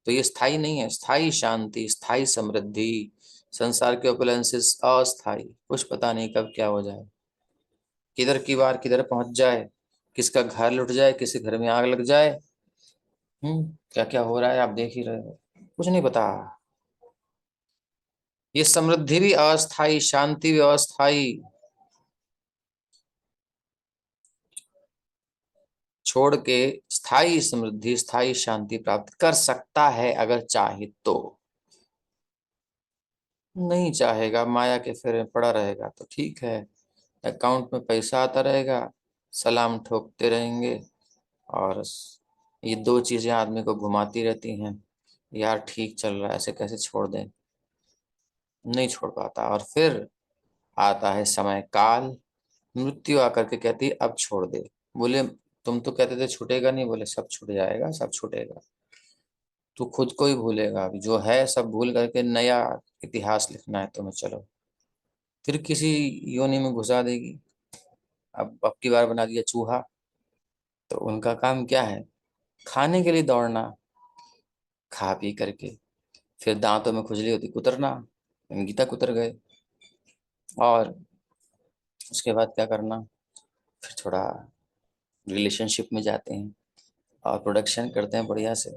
तो ये स्थायी नहीं है। स्थायी शांति, स्थायी समृद्धि, संसार के ओपुलेंसेस अस्थायी, कुछ पता नहीं कब क्या हो जाए, किधर की बार किधर पहुंच जाए, किसका घर लुट जाए, किसी घर में आग लग जाए। क्या क्या हो रहा है आप देख ही रहे हो, कुछ नहीं पता। ये समृद्धि भी अस्थायी, शांति भी अस्थायी, छोड़ के स्थायी समृद्धि, स्थायी शांति प्राप्त कर सकता है अगर चाहे तो। नहीं चाहेगा, माया के फेरे में पड़ा रहेगा तो ठीक है, अकाउंट में पैसा आता रहेगा, सलाम ठोकते रहेंगे और ये दो चीजें आदमी को घुमाती रहती हैं, यार ठीक चल रहा है, ऐसे कैसे छोड़ दें, नहीं छोड़ पाता। और फिर आता है समय काल, मृत्यु आकर के कहती है अब छोड़ दे। बोले तुम तो कहते थे छूटेगा नहीं, बोले सब छूट जाएगा, सब छूटेगा, तू खुद को ही भूलेगा, अभी जो है सब भूल करके नया इतिहास लिखना है तुम्हें, चलो। फिर किसी योनि में घुसा देगी। अब की बार बना दिया चूहा, तो उनका काम क्या है, खाने के लिए दौड़ना, खा पी करके फिर दांतों में खुजली होती, कुतरना, गीता कुतर गए। और उसके बाद क्या करना, फिर थोड़ा रिलेशनशिप में जाते हैं और प्रोडक्शन करते हैं बढ़िया से,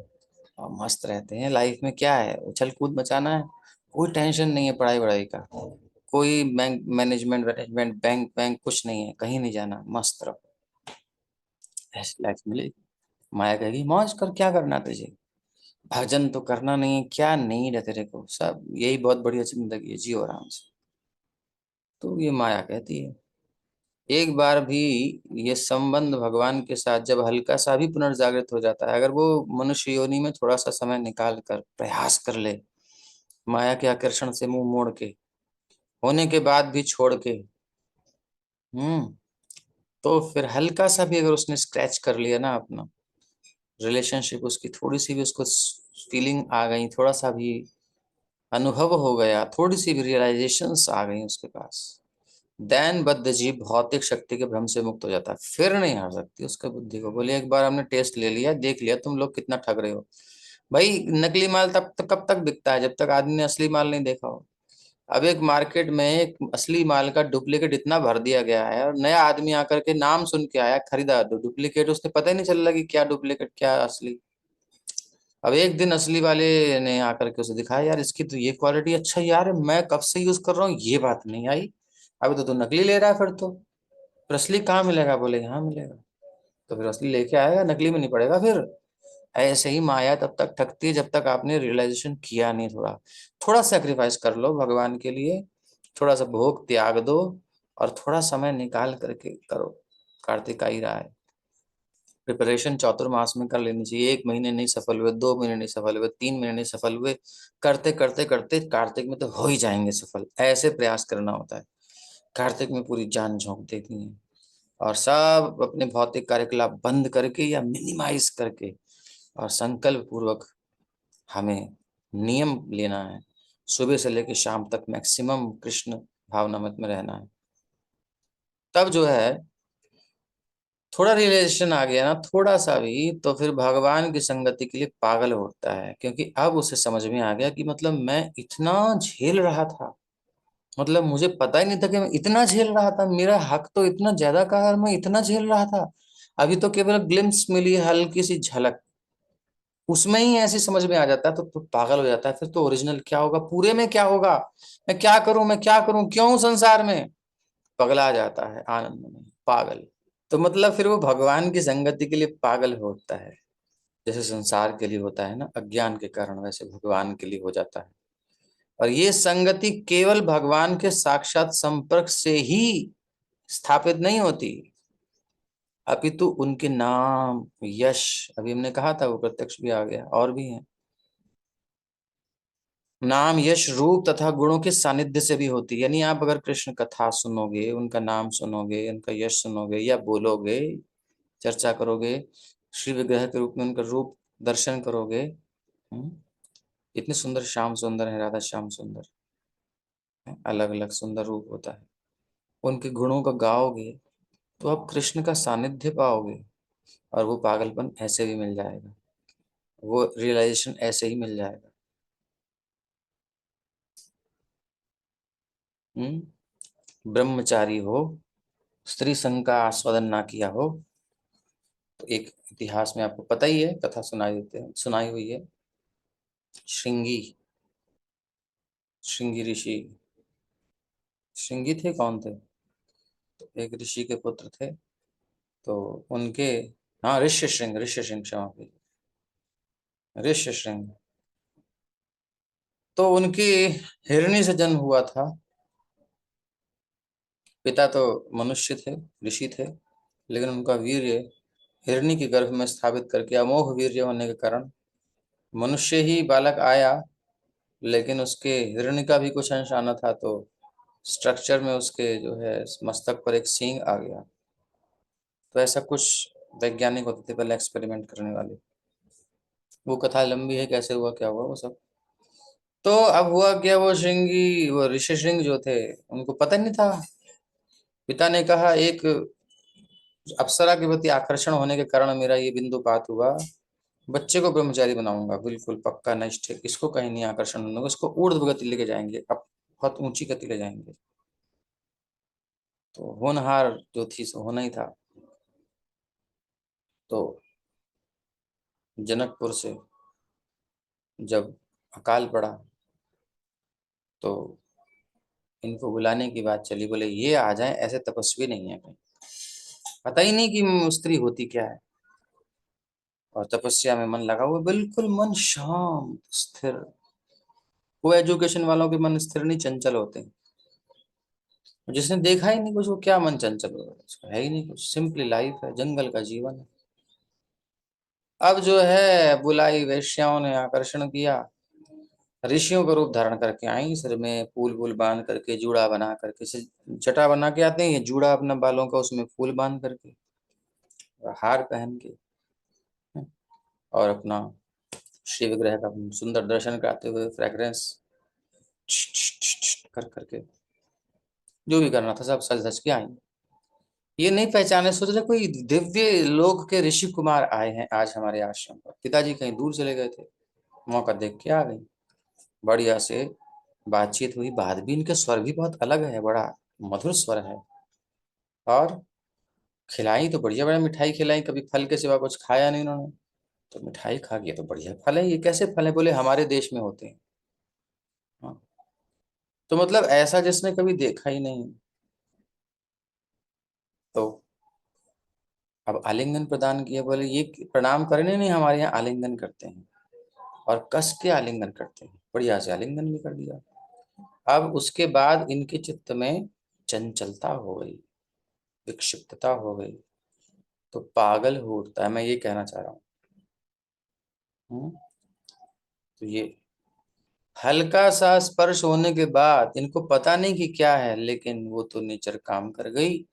और मस्त रहते हैं। लाइफ में क्या है, उछल कूद मचाना है, कोई टेंशन नहीं है पढ़ाई वढ़ाई का, कोई बैंक मैनेजमेंट वैनेजमेंट बैंक बैंक कुछ नहीं है, कहीं नहीं जाना, मस्त रहो, ऐसी लाइफ मिलेगी। माया कहेगी मौज कर, क्या करना तुझे, भजन तो करना नहीं है, क्या नहीं है तेरे को, सब यही बहुत बढ़िया जिंदगी है, जियो आराम से। तो ये माया कहती है। एक बार भी ये संबंध भगवान के साथ जब हल्का सा भी पुनर्जागृत हो जाता है, अगर वो मनुष्य योनि में थोड़ा सा समय निकाल कर प्रयास कर ले, माया के आकर्षण से मुंह मोड़ के, होने के बाद भी छोड़ के, तो फिर हल्का सा भी अगर उसने स्क्रैच कर लिया ना अपना रिलेशनशिप, उसकी थोड़ी सी भी उसको फीलिंग आ गई, थोड़ा सा भी अनुभव हो गया, थोड़ी सी भी रियलाइजेशंस आ गई उसके पास, दैन बद्ध जीव भौतिक शक्ति के भ्रम से मुक्त हो जाता है, फिर नहीं हार सकती उसके बुद्धि को। बोले एक बार हमने टेस्ट ले लिया, देख लिया तुम लोग कितना ठग रहे हो। भाई नकली माल तब तक कब तक बिकता है, जब तक आदमी ने असली माल नहीं देखा हो। अब एक मार्केट में एक असली माल का डुप्लीकेट इतना भर दिया गया है, और नया आदमी आकर के नाम सुन के आया, खरीदा तो डुप्लीकेट, उसने पता ही नहीं चल रहा कि क्या डुप्लीकेट क्या असली। अब एक दिन असली वाले ने आकर के उसे दिखाया, यार इसकी तो ये क्वालिटी अच्छा है यार, मैं कब से यूज कर रहा हूँ, ये बात नहीं आई। अभी तो तू नकली ले रहा है, फिर तो फिर असली कहाँ मिलेगा, बोले यहाँ मिलेगा। तो फिर असली लेके आएगा, नकली में नहीं पड़ेगा फिर। ऐसे ही माया तब तक ठगती है जब तक आपने रियलाइजेशन किया नहीं। थोड़ा थोड़ा सेक्रीफाइस कर लो भगवान के लिए, थोड़ा सा भोग त्याग दो, और थोड़ा समय निकाल करके करो। कार्तिक आ ही रहा है, प्रिपरेशन चातुर्मास में कर लेनी चाहिए। एक महीने नहीं सफल हुए, 2 महीने नहीं सफल हुए, 3 महीने नहीं सफल हुए, करते करते करते कार्तिक में तो हो ही जाएंगे सफल, ऐसे प्रयास करना होता है। कार्तिक में पूरी जान झोंक देती है, और सब अपने भौतिक कार्यकलाप बंद करके या मिनिमाइज करके, और संकल्प पूर्वक हमें नियम लेना है, सुबह से लेकर शाम तक मैक्सिमम कृष्ण भावनामृत में रहना है। तब जो है थोड़ा रियलाइजेशन आ गया ना, थोड़ा सा भी, तो फिर भगवान की संगति के लिए पागल होता है, क्योंकि अब उसे समझ में आ गया कि मतलब मैं इतना झेल रहा था, मतलब मुझे पता ही नहीं था कि मैं इतना झेल रहा था, मेरा हक तो इतना ज्यादा का है और मैं इतना झेल रहा था। अभी तो केवल ग्लिम्स मिली, हल्की सी झलक, उसमें ही ऐसी समझ में आ जाता है, तो पागल हो जाता है। फिर तो ओरिजिनल क्या होगा, पूरे में क्या होगा, मैं क्या करूं, मैं क्या करूं, क्यों हूं संसार में, पगला जाता है आनंद में, पागल। तो मतलब फिर वो भगवान की संगति के लिए पागल होता है, जैसे संसार के लिए होता है ना अज्ञान के कारण, वैसे भगवान के लिए हो जाता है। और ये संगति केवल भगवान के साक्षात संपर्क से ही स्थापित नहीं होती, अपितु उनके नाम यश, अभी हमने कहा था वो प्रत्यक्ष भी आ गया, और भी है, नाम यश रूप तथा गुणों के सानिध्य से भी होती है। यानी आप अगर कृष्ण कथा सुनोगे, उनका नाम सुनोगे, उनका यश सुनोगे, या बोलोगे, चर्चा करोगे, श्री विग्रह के रूप में उनका रूप दर्शन करोगे, इतने सुंदर श्याम सुंदर है, राधा श्याम सुंदर, अलग अलग सुंदर रूप होता है, उनके गुणों का गाओगे, तो आप कृष्ण का सानिध्य पाओगे, और वो पागलपन ऐसे भी मिल जाएगा, वो रियलाइजेशन ऐसे ही मिल जाएगा। ब्रह्मचारी हो, स्त्री संग का आस्वादन ना किया हो, तो एक इतिहास में आपको पता ही है, कथा सुनाई देते हैं, सुनाई हुई है, श्रृंगी, श्रृंगी ऋषि, श्रृंगी थे कौन थे, तो एक ऋषि के पुत्र थे, तो उनके, हाँ ऋष्य श्रृंग, ऋष्य श्रृंग, क्षमा कीजिए, ऋष्य श्रृंग। तो उनकी हिरणी से जन्म हुआ था, पिता तो मनुष्य थे, ऋषि थे, लेकिन उनका वीर्य हिरणी के गर्भ में स्थापित करके अमोघ वीर्य होने के कारण मनुष्य ही बालक आया, लेकिन उसके हिरण्य का भी कुछ अंश आना था, तो स्ट्रक्चर में उसके जो है मस्तक पर एक सींग आ गया। तो ऐसा कुछ वैज्ञानिक होते थे पहले एक्सपेरिमेंट करने वाले। वो कथा लंबी है, कैसे हुआ क्या हुआ वो सब। तो अब हुआ क्या, वो श्रृंगी, वो ऋषि श्रृंग जो थे, उनको पता नहीं था। पिता ने कहा एक अप्सरा के प्रति आकर्षण होने के कारण मेरा ये बिंदुपात हुआ, बच्चे को ब्रह्मचारी बनाऊंगा, बिल्कुल पक्का निष्ठ, इसको कहीं नहीं आकर्षण होगा, इसको ऊर्ध्व गति लेके जाएंगे, अब बहुत ऊंची गति ले जाएंगे। तो होनहार जो थी सो होना ही था। तो जनकपुर से जब अकाल पड़ा तो इनको बुलाने की बात चली, बोले ये आ जाए, ऐसे तपस्वी नहीं है कहीं, पता ही नहीं कि स्त्री होती क्या है। और तपस्या में मन लगा हुआ, बिल्कुल मन शांत स्थिर। वो एजुकेशन वालों के मन स्थिर नहीं, चंचल होते हैं। जिसने देखा ही नहीं कुछ, वो क्या मन चंचल होगा, उसका है ही नहीं कुछ, सिंपली लाइफ है, जंगल का जीवन है। अब जो है बुलाई वैश्याओं ने आकर्षण किया, ऋषियों का रूप धारण करके आई, सिर में फूल वूल बांध करके, जूड़ा बना करके, जटा बना के आते हैं ये जूड़ा अपना बालों का, उसमें फूल बांध करके और हार पहन के, और अपना श्री विग्रह का सुंदर दर्शन कराते हुए फ्रेग्रेंस कर करके जो भी करना था सब सज धज के आई। ये नहीं पहचाने, सोच रहे कोई दिव्य लोक के ऋषि कुमार आए हैं आज हमारे आश्रम पर। पिताजी कहीं दूर चले गए थे, मौका देख के आ गई, बढ़िया से बातचीत हुई। बात भी, इनके स्वर भी बहुत अलग है, बड़ा मधुर स्वर है। और खिलाई तो बढ़िया बढ़िया मिठाई खिलाई, कभी फल के सिवा कुछ खाया नहीं उन्होंने, तो मिठाई खा गया, तो बढ़िया फल है, ये कैसे फल है, बोले हमारे देश में होते हैं। हाँ, तो मतलब ऐसा जिसने कभी देखा ही नहीं। तो अब आलिंगन प्रदान किया, बोले ये प्रणाम करने नहीं, हमारे यहाँ आलिंगन करते हैं, और कस के आलिंगन करते हैं, बढ़िया से आलिंगन भी कर दिया। अब उसके बाद इनके चित्त में चंचलता हो गई, विक्षिप्तता हो गई, तो पागल हो उठता है, मैं ये कहना चाह रहा हूँ। तो ये हल्का सा स्पर्श होने के बाद इनको पता नहीं कि क्या है, लेकिन वो तो नेचर काम कर गई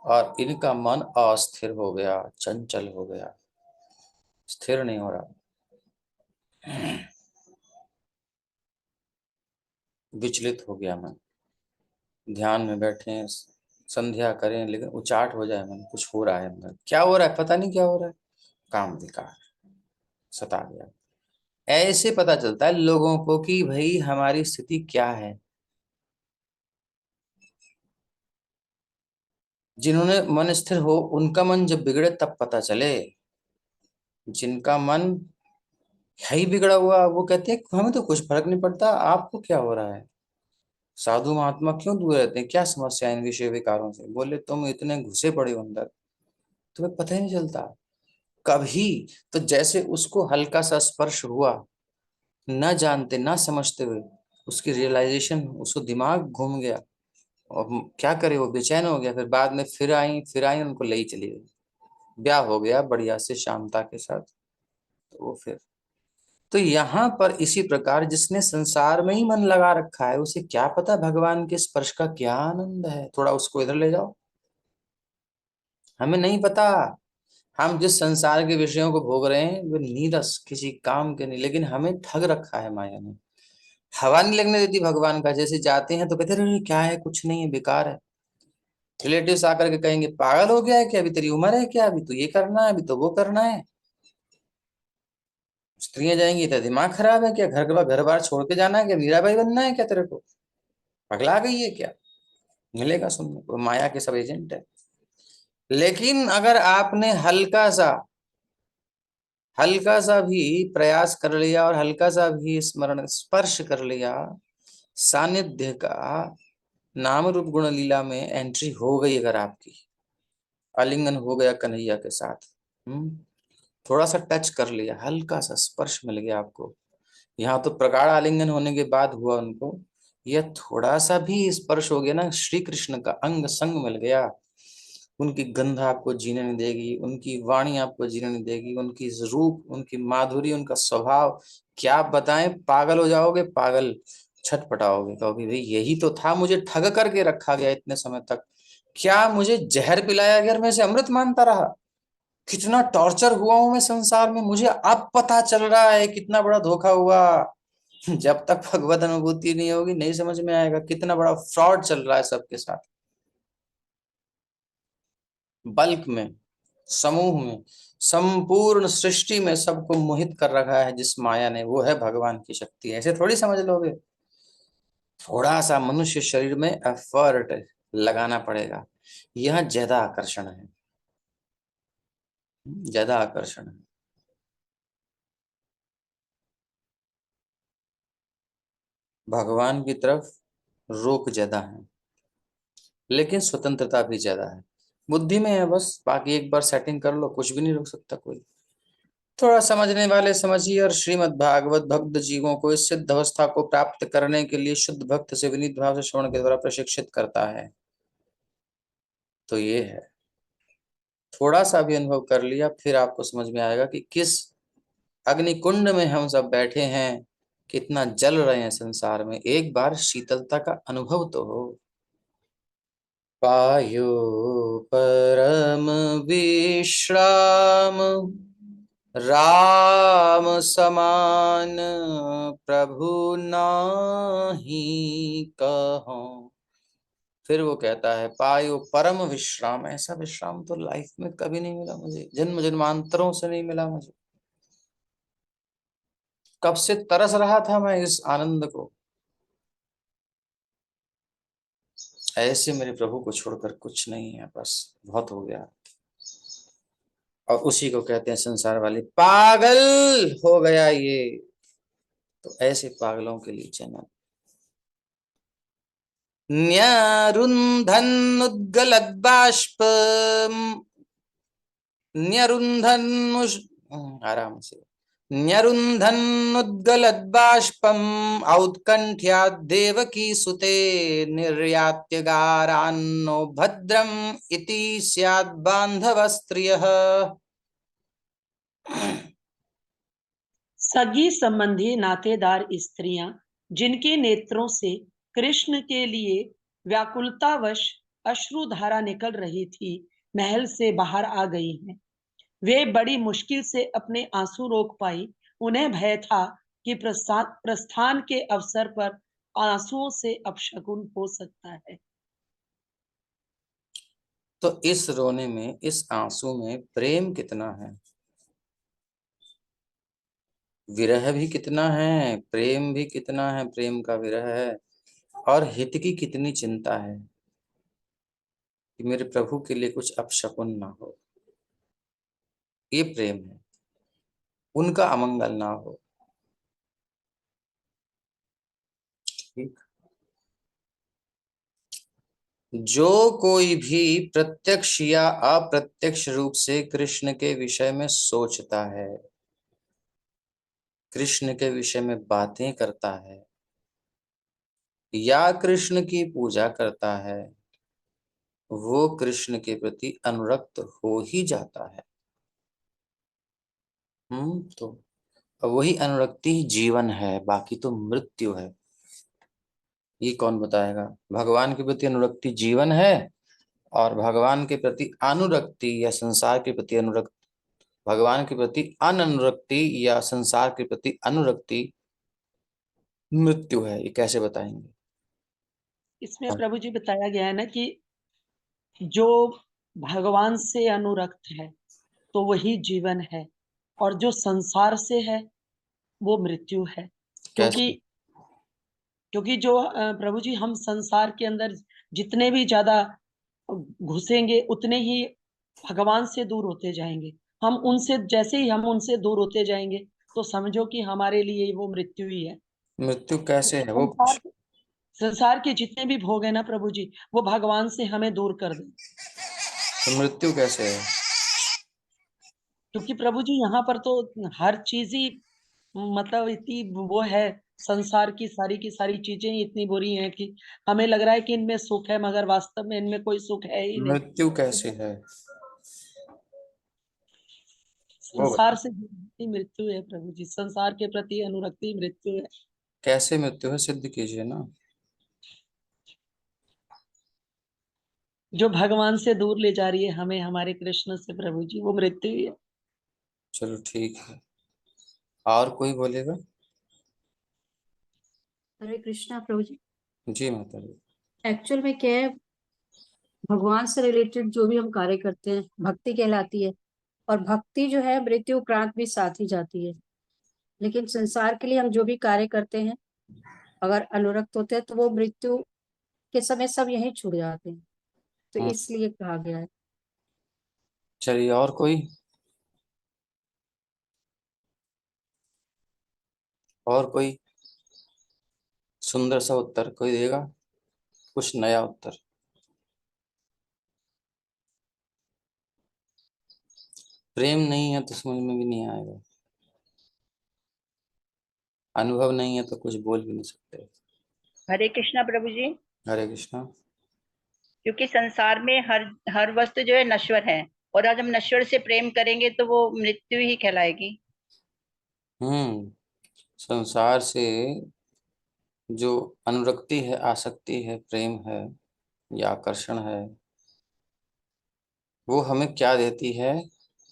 और इनका मन अस्थिर हो गया, चंचल हो गया, स्थिर नहीं हो रहा, विचलित हो गया मन। ध्यान में बैठे, संध्या करें, लेकिन उचाट हो जाए मन, कुछ हो रहा है अंदर, क्या हो रहा है पता नहीं क्या हो रहा है, काम विकार सता गया। ऐसे पता चलता है लोगों को कि भाई हमारी स्थिति क्या है। जिन्होंने मन स्थिर हो उनका मन जब बिगड़े तब पता चले, जिनका मन है ही बिगड़ा हुआ वो कहते हैं हमें तो कुछ फर्क नहीं पड़ता, आपको क्या हो रहा है, साधु महात्मा क्यों दूर रहते हैं, क्या समस्या है इन विषय विकारों से। बोले तुम इतने घुसे पड़े हो अंदर, तुम्हें पता ही नहीं चलता कभी। तो जैसे उसको हल्का सा स्पर्श हुआ, न जानते ना समझते हुए उसकी रियलाइजेशन, उसको दिमाग घूम गया, और क्या करे वो बेचैन हो गया। फिर बाद में फिर आई उनको ले ही चली गई, ब्याह हो गया बढ़िया से शांता के साथ। तो वो फिर, तो यहाँ पर इसी प्रकार जिसने संसार में ही मन लगा रखा है, उसे क्या पता भगवान के स्पर्श का क्या आनंद है। थोड़ा उसको इधर ले जाओ, हमें नहीं पता। हम जिस संसार के विषयों को भोग रहे हैं वो नीरस किसी काम के नहीं, लेकिन हमें ठग रखा है माया ने। हवा नहीं लगने देती भगवान का, जैसे जाते हैं तो कहते रहे क्या है, कुछ नहीं है, बेकार है। रिलेटिव्स आकर के कहेंगे पागल हो गया है क्या, अभी तेरी उम्र है क्या, अभी तो ये करना है, अभी तो वो करना है। स्त्रियां जाएंगी तो दिमाग खराब है क्या, घर बार छोड़ के जाना है क्या, मीराबाई बनना है क्या तेरे को, पगला गई है क्या। मिलेगा सुनने को, माया के सब एजेंट है। लेकिन अगर आपने हल्का सा भी प्रयास कर लिया और हल्का सा भी स्मरण स्पर्श कर लिया, सानिध्य का, नाम रूप गुण लीला में एंट्री हो गई अगर आपकी, आलिंगन हो गया कन्हैया के साथ, थोड़ा सा टच कर लिया, हल्का सा स्पर्श मिल गया आपको। यहाँ तो प्रगाढ़ आलिंगन होने के बाद हुआ उनको, यह थोड़ा सा भी स्पर्श हो गया ना, श्री कृष्ण का अंग संग मिल गया, उनकी गंध आपको जीने नहीं देगी, उनकी वाणी आपको जीने नहीं देगी, उनकी रूप, उनकी माधुरी, उनका स्वभाव, क्या बताएं, पागल हो जाओगे, पागल छटपटाओगे, कहोगे भाई यही तो था, मुझे ठग करके रखा गया इतने समय तक, क्या मुझे जहर पिलाया गया, मैं इसे अमृत मानता रहा, कितना टॉर्चर हुआ हूं मैं संसार में, मुझे अब पता चल रहा है कितना बड़ा धोखा हुआ। जब तक भगवत अनुभूति नहीं होगी नहीं समझ में आएगा कितना बड़ा फ्रॉड चल रहा है सबके साथ, बल्क में, समूह में, संपूर्ण सृष्टि में सबको मोहित कर रखा है जिस माया ने, वो है भगवान की शक्ति। ऐसे थोड़ी समझ लोगे, थोड़ा सा मनुष्य शरीर में एफर्ट लगाना पड़ेगा। यह ज्यादा आकर्षण है, ज्यादा आकर्षण है। भगवान की तरफ रोक ज्यादा है, लेकिन स्वतंत्रता भी ज्यादा है, बुद्धि में है बस, बाकी एक बार सेटिंग कर लो कुछ भी नहीं रोक सकता कोई। थोड़ा समझने वाले समझिए। और श्रीमद् भागवत भक्त जीवों को इस सिद्ध अवस्था को प्राप्त करने के लिए शुद्ध भक्त से विनीत भाव से श्रवण के द्वारा प्रशिक्षित करता है। तो ये है, थोड़ा सा भी अनुभव कर लिया फिर आपको समझ में आएगा कि किस अग्निकुंड में हम सब बैठे हैं, कितना जल रहे हैं संसार में। एक बार शीतलता का अनुभव तो हो। पायो परम विश्राम राम समान प्रभु नाही कहो। फिर वो कहता है पायो परम विश्राम, ऐसा विश्राम तो लाइफ में कभी नहीं मिला मुझे, जन्म जन्मांतरों से नहीं मिला मुझे। कब से तरस रहा था मैं इस आनंद को, ऐसे मेरे प्रभु को छोड़कर कुछ नहीं है, बस बहुत हो गया। और उसी को कहते हैं संसार वाले पागल हो गया ये। तो ऐसे पागलों के लिए जन्म। न्यरुन्धन्नुद्गलद्बाष्प न्यरुन्धन्नुष आराम से न्यरुन्धन्नुद्गलद्बाष्पम् औत्कण्ठ्यात् देवकी सुते निर्यात्यगारान्नो भद्रम् इति स्यात् बान्धवस्त्रियः। सगी संबंधी नातेदार स्त्रियां जिनके नेत्रों से कृष्ण के लिए व्याकुलतावश अश्रुधारा निकल रही थी, महल से बाहर आ गई हैं। वे बड़ी मुश्किल से अपने आंसू रोक पाई। उन्हें भय था कि प्रस्थान के अवसर पर आंसुओं से अपशकुन हो सकता है। तो इस रोने में, इस आंसू में प्रेम कितना है, विरह भी कितना है, प्रेम भी कितना है, प्रेम का विरह है, और हित की कितनी चिंता है कि मेरे प्रभु के लिए कुछ अपशकुन ना हो। ये प्रेम है, उनका अमंगल ना हो। ठीक। जो कोई भी प्रत्यक्ष या अप्रत्यक्ष रूप से कृष्ण के विषय में सोचता है, कृष्ण के विषय में बातें करता है, या कृष्ण की पूजा करता है, वो कृष्ण के प्रति अनुरक्त हो ही जाता है। तो वही अनुरक्ति ही जीवन है, बाकी तो मृत्यु है। ये कौन बताएगा? भगवान के प्रति अनुरक्ति जीवन है, और भगवान के प्रति अनुरक्ति या संसार के प्रति अनुरक्ति, भगवान के प्रति अननुरक्ति या संसार के प्रति अनुरक्ति मृत्यु है। ये कैसे बताएंगे? इसमें प्रभु जी बताया गया है ना कि जो भगवान से अनुरक्त है तो वही जीवन है, और जो संसार से है वो मृत्यु है। क्योंकि कैसे? क्योंकि जो प्रभु जी, हम संसार के अंदर जितने भी ज्यादा घुसेंगे उतने ही भगवान से दूर होते जाएंगे। हम उनसे, जैसे ही हम उनसे दूर होते जाएंगे तो समझो कि हमारे लिए वो मृत्यु ही है। मृत्यु कैसे है वो? संसार संसार के जितने भी भोग है ना प्रभु जी, वो भगवान से हमें दूर कर दे। तो मृत्यु कैसे है? क्योंकि प्रभु जी यहाँ पर तो हर चीज ही मतलब इतनी वो है संसार की सारी चीजें ही इतनी बुरी हैं कि हमें लग रहा है कि इनमें सुख है, मगर वास्तव में इनमें कोई सुख है ही नहीं। मृत्यु कैसे है वो संसार बताओ। से ही मृत्यु है प्रभु जी, संसार के प्रति अनुरक्ति मृत्यु है। कैसे मृत्यु है, सिद्ध कीजिए ना। जो भगवान से दूर ले जा रही है हमें, हमारे कृष्ण से प्रभु जी, वो मृत्यु ही है। चलो ठीक है, और कोई बोलेगा? हरे कृष्णा प्रभु जी। जी माता जी। एक्चुअल में क्या है, भगवान से रिलेटेड जो भी हम कार्य करते हैं भक्ति कहलाती है, और भक्ति जो है मृत्यु उपरांत भी साथ ही जाती है। लेकिन संसार के लिए हम जो भी कार्य करते हैं अगर अनुरक्त होते हैं तो वो मृत्यु के समय सब यहीं छूट जाते हैं, तो हम्म, इसलिए कहा गया है। चलिए और कोई, और कोई सुंदर सा उत्तर कोई देगा, कुछ नया उत्तर। प्रेम नहीं है तो समझ में भी नहीं आएगा, अनुभव नहीं है तो कुछ बोल भी नहीं सकते। हरे कृष्णा प्रभु जी। हरे कृष्णा। क्योंकि संसार में हर हर वस्तु जो है नश्वर है, और आज हम नश्वर से प्रेम करेंगे तो वो मृत्यु ही कहलाएगी। संसार से जो अनुरक्ति है, आसक्ति है, प्रेम है या आकर्षण है, वो हमें क्या देती है?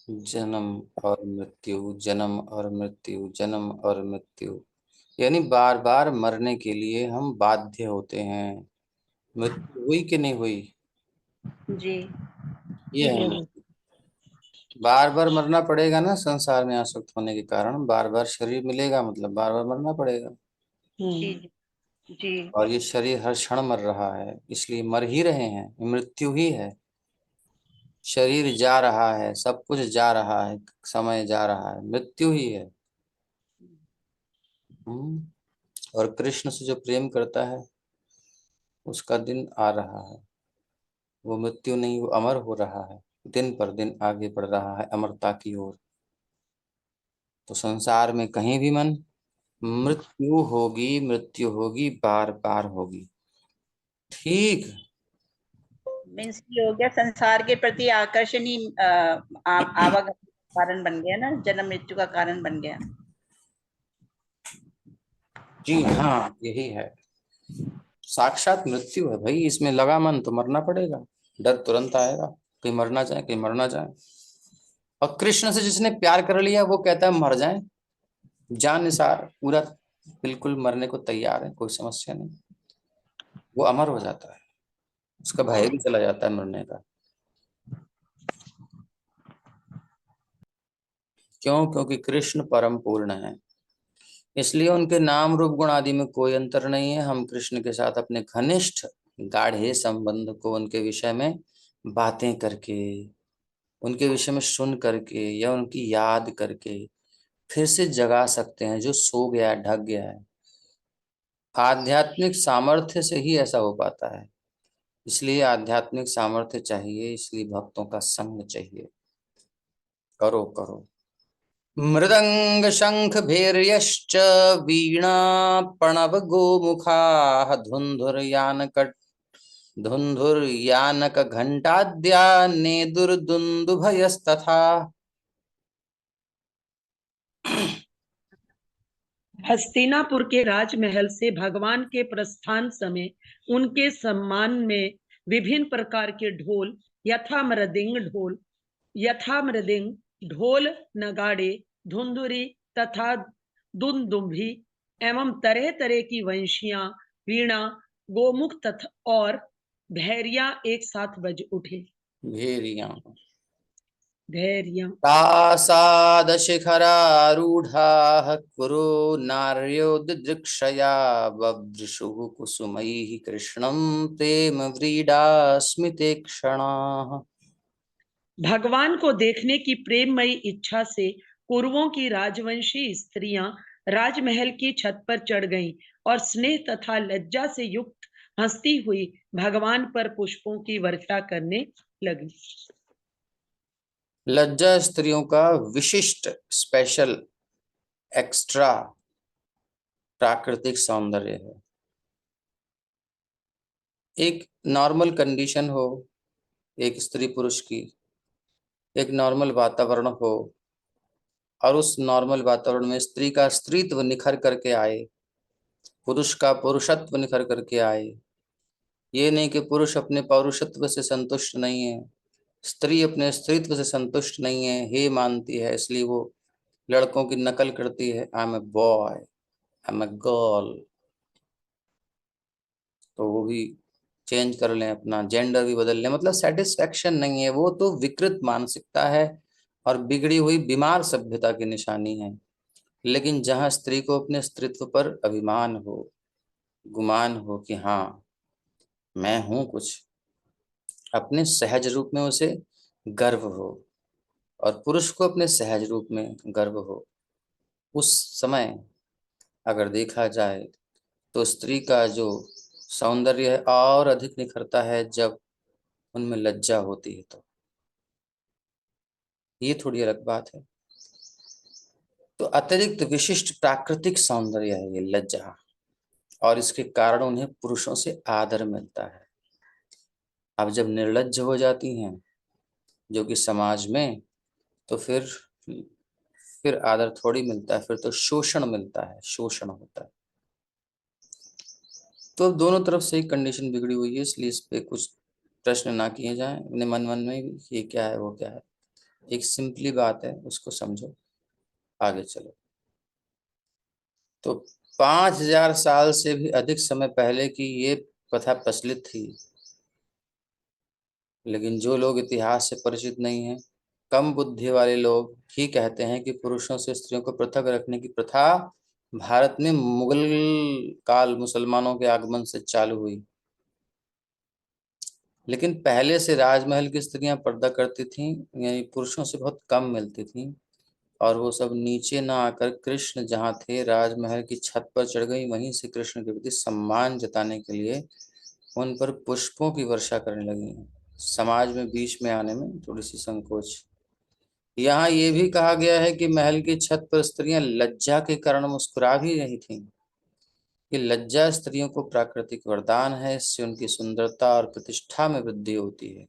जन्म और मृत्यु, जन्म और मृत्यु, जन्म और मृत्यु। यानी बार बार मरने के लिए हम बाध्य होते हैं। मृत्यु हुई कि नहीं हुई? जी ये है मृत्यु। बार बार मरना पड़ेगा ना, संसार में आसक्त होने के कारण बार बार शरीर मिलेगा, मतलब बार बार मरना पड़ेगा। जी जी। और ये शरीर हर क्षण मर रहा है, इसलिए मर ही रहे हैं, मृत्यु ही है। शरीर जा रहा है, सब कुछ जा रहा है, समय जा रहा है, मृत्यु ही है। और कृष्ण से जो प्रेम करता है उसका दिन आ रहा है, वो मृत्यु नहीं, वो अमर हो रहा है, दिन पर दिन आगे बढ़ रहा है अमरता की ओर। तो संसार में कहीं भी मन, मृत्यु होगी, मृत्यु होगी, बार बार होगी। ठीक। मीन्स ये हो गया, संसार के प्रति आकर्षण ही आवागमन का कारण बन गया ना, जन्म मृत्यु का कारण बन गया। जी हाँ, यही है, साक्षात मृत्यु है भाई। इसमें लगा मन तो मरना पड़ेगा, डर तुरंत आएगा, कहीं मरना चाहे, कहीं मरना चाहे। और कृष्ण से जिसने प्यार कर लिया वो कहता है मर जाए, जान निसार पूरा, बिल्कुल मरने को तैयार है, कोई समस्या नहीं, वो अमर हो जाता है, उसका भय भी चला जाता है मरने का। क्यों? क्योंकि कृष्ण परम पूर्ण है, इसलिए उनके नाम रूप गुण आदि में कोई अंतर नहीं है। हम कृष्ण के साथ अपने घनिष्ठ गाढ़े संबंध को उनके विषय में बातें करके, उनके विषय में सुन करके या उनकी याद करके फिर से जगा सकते हैं जो सो गया है, ढक गया है। आध्यात्मिक सामर्थ्य से ही ऐसा हो पाता है, इसलिए आध्यात्मिक सामर्थ्य चाहिए, इसलिए भक्तों का संग चाहिए। करो करो। मृदंग शंख भैर्यश्च वीणा प्रणव गोमुखाः धुंधुर्यानक घंटाद्या नेदुर्दुन्दुभयस्तथा। हस्तिनापुर के राजमहल से भगवान के प्रस्थान समय उनके सम्मान में विभिन्न प्रकार के ढोल यथा मृदिंग, ढोल, नगाड़े, धुंधुरी तथा दुंदुभी एवं तरह तरह की वंशियां, वीणा, गोमुख तथा और भैरिया एक साथ बज उठे। भेरियां भैरिया प्रासादशिखरारूढाः कुरु नार्यो दिदृक्षया बभ्रुषुः कुसुमैः कृष्णं प्रेम व्रीडा स्मिते क्षणाः। भगवान को देखने की प्रेममयी इच्छा से कुरुओं की राजवंशी स्त्रियां राजमहल की छत पर चढ़ गईं और स्नेह तथा लज्जा से युक्त हंसती हुई भगवान पर पुष्पों की वर्षा करने लगी। लज्जा स्त्रियों का विशिष्ट, स्पेशल, एक्स्ट्रा प्राकृतिक सौंदर्य है। एक नॉर्मल कंडीशन हो, एक स्त्री पुरुष की, एक नॉर्मल वातावरण हो, और उस नॉर्मल वातावरण में स्त्री का स्त्रीत्व निखर करके आए, पुरुष का पुरुषत्व निखर करके आए। ये नहीं कि पुरुष अपने पौरुषत्व से संतुष्ट नहीं है, स्त्री अपने स्त्रीत्व से संतुष्ट नहीं है, हे मानती है, इसलिए वो लड़कों की नकल करती है, I am a boy, I am a girl. तो वो भी चेंज कर लें, अपना जेंडर भी बदल लें, मतलब सेटिस्फेक्शन नहीं है, वो तो विकृत मानसिकता है और बिगड़ी हुई बीमार सभ्यता की निशानी है। लेकिन जहां स्त्री को अपने स्त्रीत्व पर अभिमान हो, गुमान हो कि हाँ मैं हूं कुछ, अपने सहज रूप में उसे गर्व हो, और पुरुष को अपने सहज रूप में गर्व हो, उस समय अगर देखा जाए तो स्त्री का जो सौंदर्य है और अधिक निखरता है जब उनमें लज्जा होती है। तो ये थोड़ी अलग बात है। तो अतिरिक्त विशिष्ट प्राकृतिक सौंदर्य है ये लज्जा, और इसके कारण उन्हें पुरुषों से आदर मिलता है। अब जब निर्लज्ज हो जाती हैं जो कि समाज में, तो फिर आदर थोड़ी मिलता है, फिर तो शोषण मिलता है, शोषण होता है। तो दोनों तरफ से ही कंडीशन बिगड़ी हुई है, इसलिए इस पे कुछ प्रश्न ना किए जाएं अपने मन में भी, ये क्या है वो क्या है। एक सिंपली बात है, उसको समझो, आगे चलो। तो 5000 साल से भी अधिक समय पहले की ये प्रथा प्रचलित थी, लेकिन जो लोग इतिहास से परिचित नहीं हैं, कम बुद्धि वाले लोग ही कहते हैं कि पुरुषों से स्त्रियों को पृथक रखने की प्रथा भारत में मुगल काल मुसलमानों के आगमन से चालू हुई। लेकिन पहले से राजमहल की स्त्रियां पर्दा करती थीं, यानी पुरुषों से बहुत कम मिलती थीं, और वो सब नीचे ना आकर कृष्ण जहाँ थे राजमहल की छत पर चढ़ गई, वहीं से कृष्ण के प्रति सम्मान जताने के लिए उन पर पुष्पों की वर्षा करने लगी। समाज में बीच में आने में थोड़ी सी संकोच। यहाँ ये भी कहा गया है कि महल की छत पर स्त्रियां लज्जा के कारण मुस्कुरा भी रही थीं, कि लज्जा स्त्रियों को प्राकृतिक वरदान है, इससे उनकी सुंदरता और प्रतिष्ठा में वृद्धि होती है,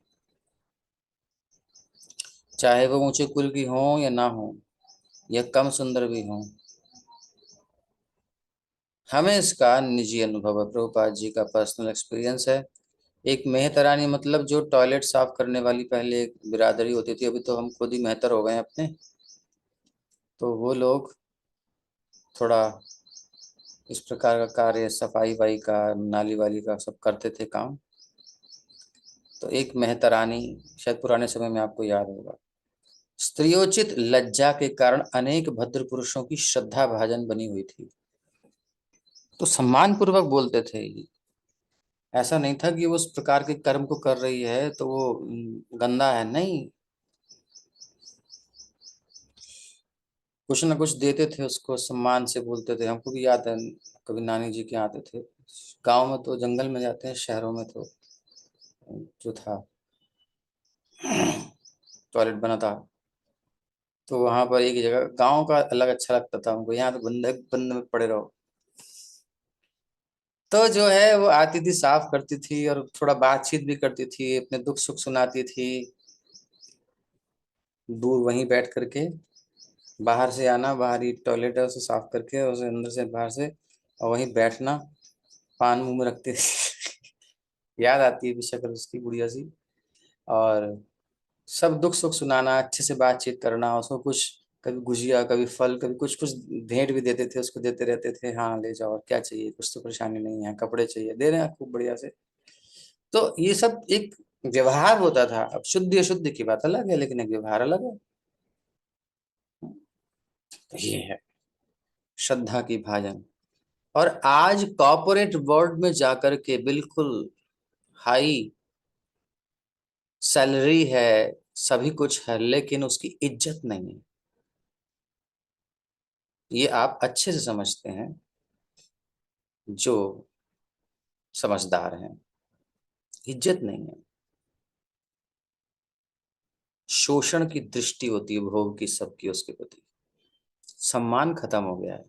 चाहे वो ऊंचे कुल की हों या ना हो, या कम सुंदर भी हों। हमें इसका निजी अनुभव है, प्रभुपाद जी का पर्सनल एक्सपीरियंस है। एक मेहतरानी, मतलब जो टॉयलेट साफ करने वाली पहले एक बिरादरी होती थी, अभी तो हम खुद ही मेहतर हो गए अपने, तो वो लोग थोड़ा इस प्रकार का कार्य, सफाई वाई का, नाली वाली का, सब करते थे काम। तो एक मेहतरानी, शायद पुराने समय में आपको याद होगा, स्त्रियोचित लज्जा के कारण अनेक भद्र पुरुषों की श्रद्धा भाजन बनी हुई थी। तो सम्मान पूर्वक बोलते थे, ऐसा नहीं था कि वो उस प्रकार के कर्म को कर रही है तो वो गंदा है, नहीं, कुछ ना कुछ देते थे उसको, सम्मान से बोलते थे। हमको भी याद है, कभी नानी जी के आते थे, गांव में तो जंगल में जाते हैं, शहरों में तो जो था टॉयलेट बना था, तो वहां पर एक जगह गांव का अलग अच्छा लगता था हमको, यहाँ तो बंद बंद में पड़े रहो। तो जो है वो आती थी, साफ करती थी, और थोड़ा बातचीत भी करती थी, अपने दुख सुख सुनाती थी, दूर वहीं बैठ करके। बाहर से आना, बाहर ही टॉयलेट है, उसे साफ करके, उसे अंदर से बाहर से, और वहीं बैठना, पान मुंह में रखते थे। याद आती है शक्ल उसकी, बुढ़िया सी। और सब दुख सुख सुनाना, अच्छे से बातचीत करना, उसको कुछ, कभी गुजिया, कभी फल, कभी कुछ कुछ भेंट भी देते थे उसको, देते रहते थे, हाँ ले जाओ, और क्या चाहिए, कुछ तो परेशानी नहीं है, कपड़े चाहिए, दे रहे हैं खूब बढ़िया से। तो ये सब एक व्यवहार होता था। अब शुद्ध अशुद्ध की बात अलग है, लेकिन एक व्यवहार अलग है। तो ये है श्रद्धा की भाजन। और आज कॉर्पोरेट वर्ल्ड में जाकर के बिल्कुल हाई सैलरी है, सभी कुछ है, लेकिन उसकी इज्जत नहीं है। ये आप अच्छे से समझते हैं जो समझदार हैं, इज्जत नहीं है, शोषण की दृष्टि होती है भोग की सबकी उसके प्रति, सम्मान खत्म हो गया है।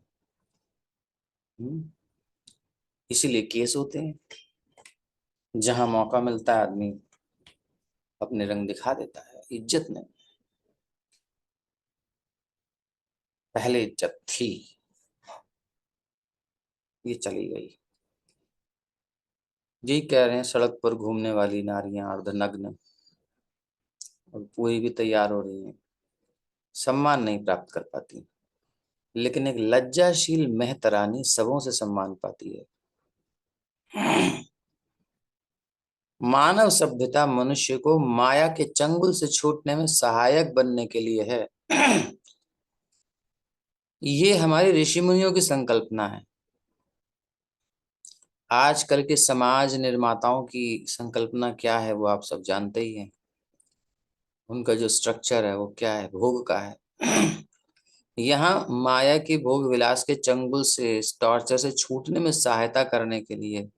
इसीलिए केस होते हैं, जहां मौका मिलता है आदमी अपने रंग दिखा देता है। इज्जत नहीं, पहले इज्जत थी, ये चली गई। यही कह रहे हैं, सड़क पर घूमने वाली नारियां अर्धनग्न और पूरी भी तैयार हो रही हैं, सम्मान नहीं प्राप्त कर पाती, लेकिन एक लज्जाशील मेहतरानी सबों से सम्मान पाती है। मानव सभ्यता मनुष्य को माया के चंगुल से छूटने में सहायक बनने के लिए है। ये हमारे ऋषि मुनियों की संकल्पना है। आजकल के समाज निर्माताओं की संकल्पना क्या है वो आप सब जानते ही हैं। उनका जो स्ट्रक्चर है वो क्या है, भोग का है। यहाँ माया की भोग विलास के चंगुल से, इस टॉर्चर से छूटने में सहायता करने के लिए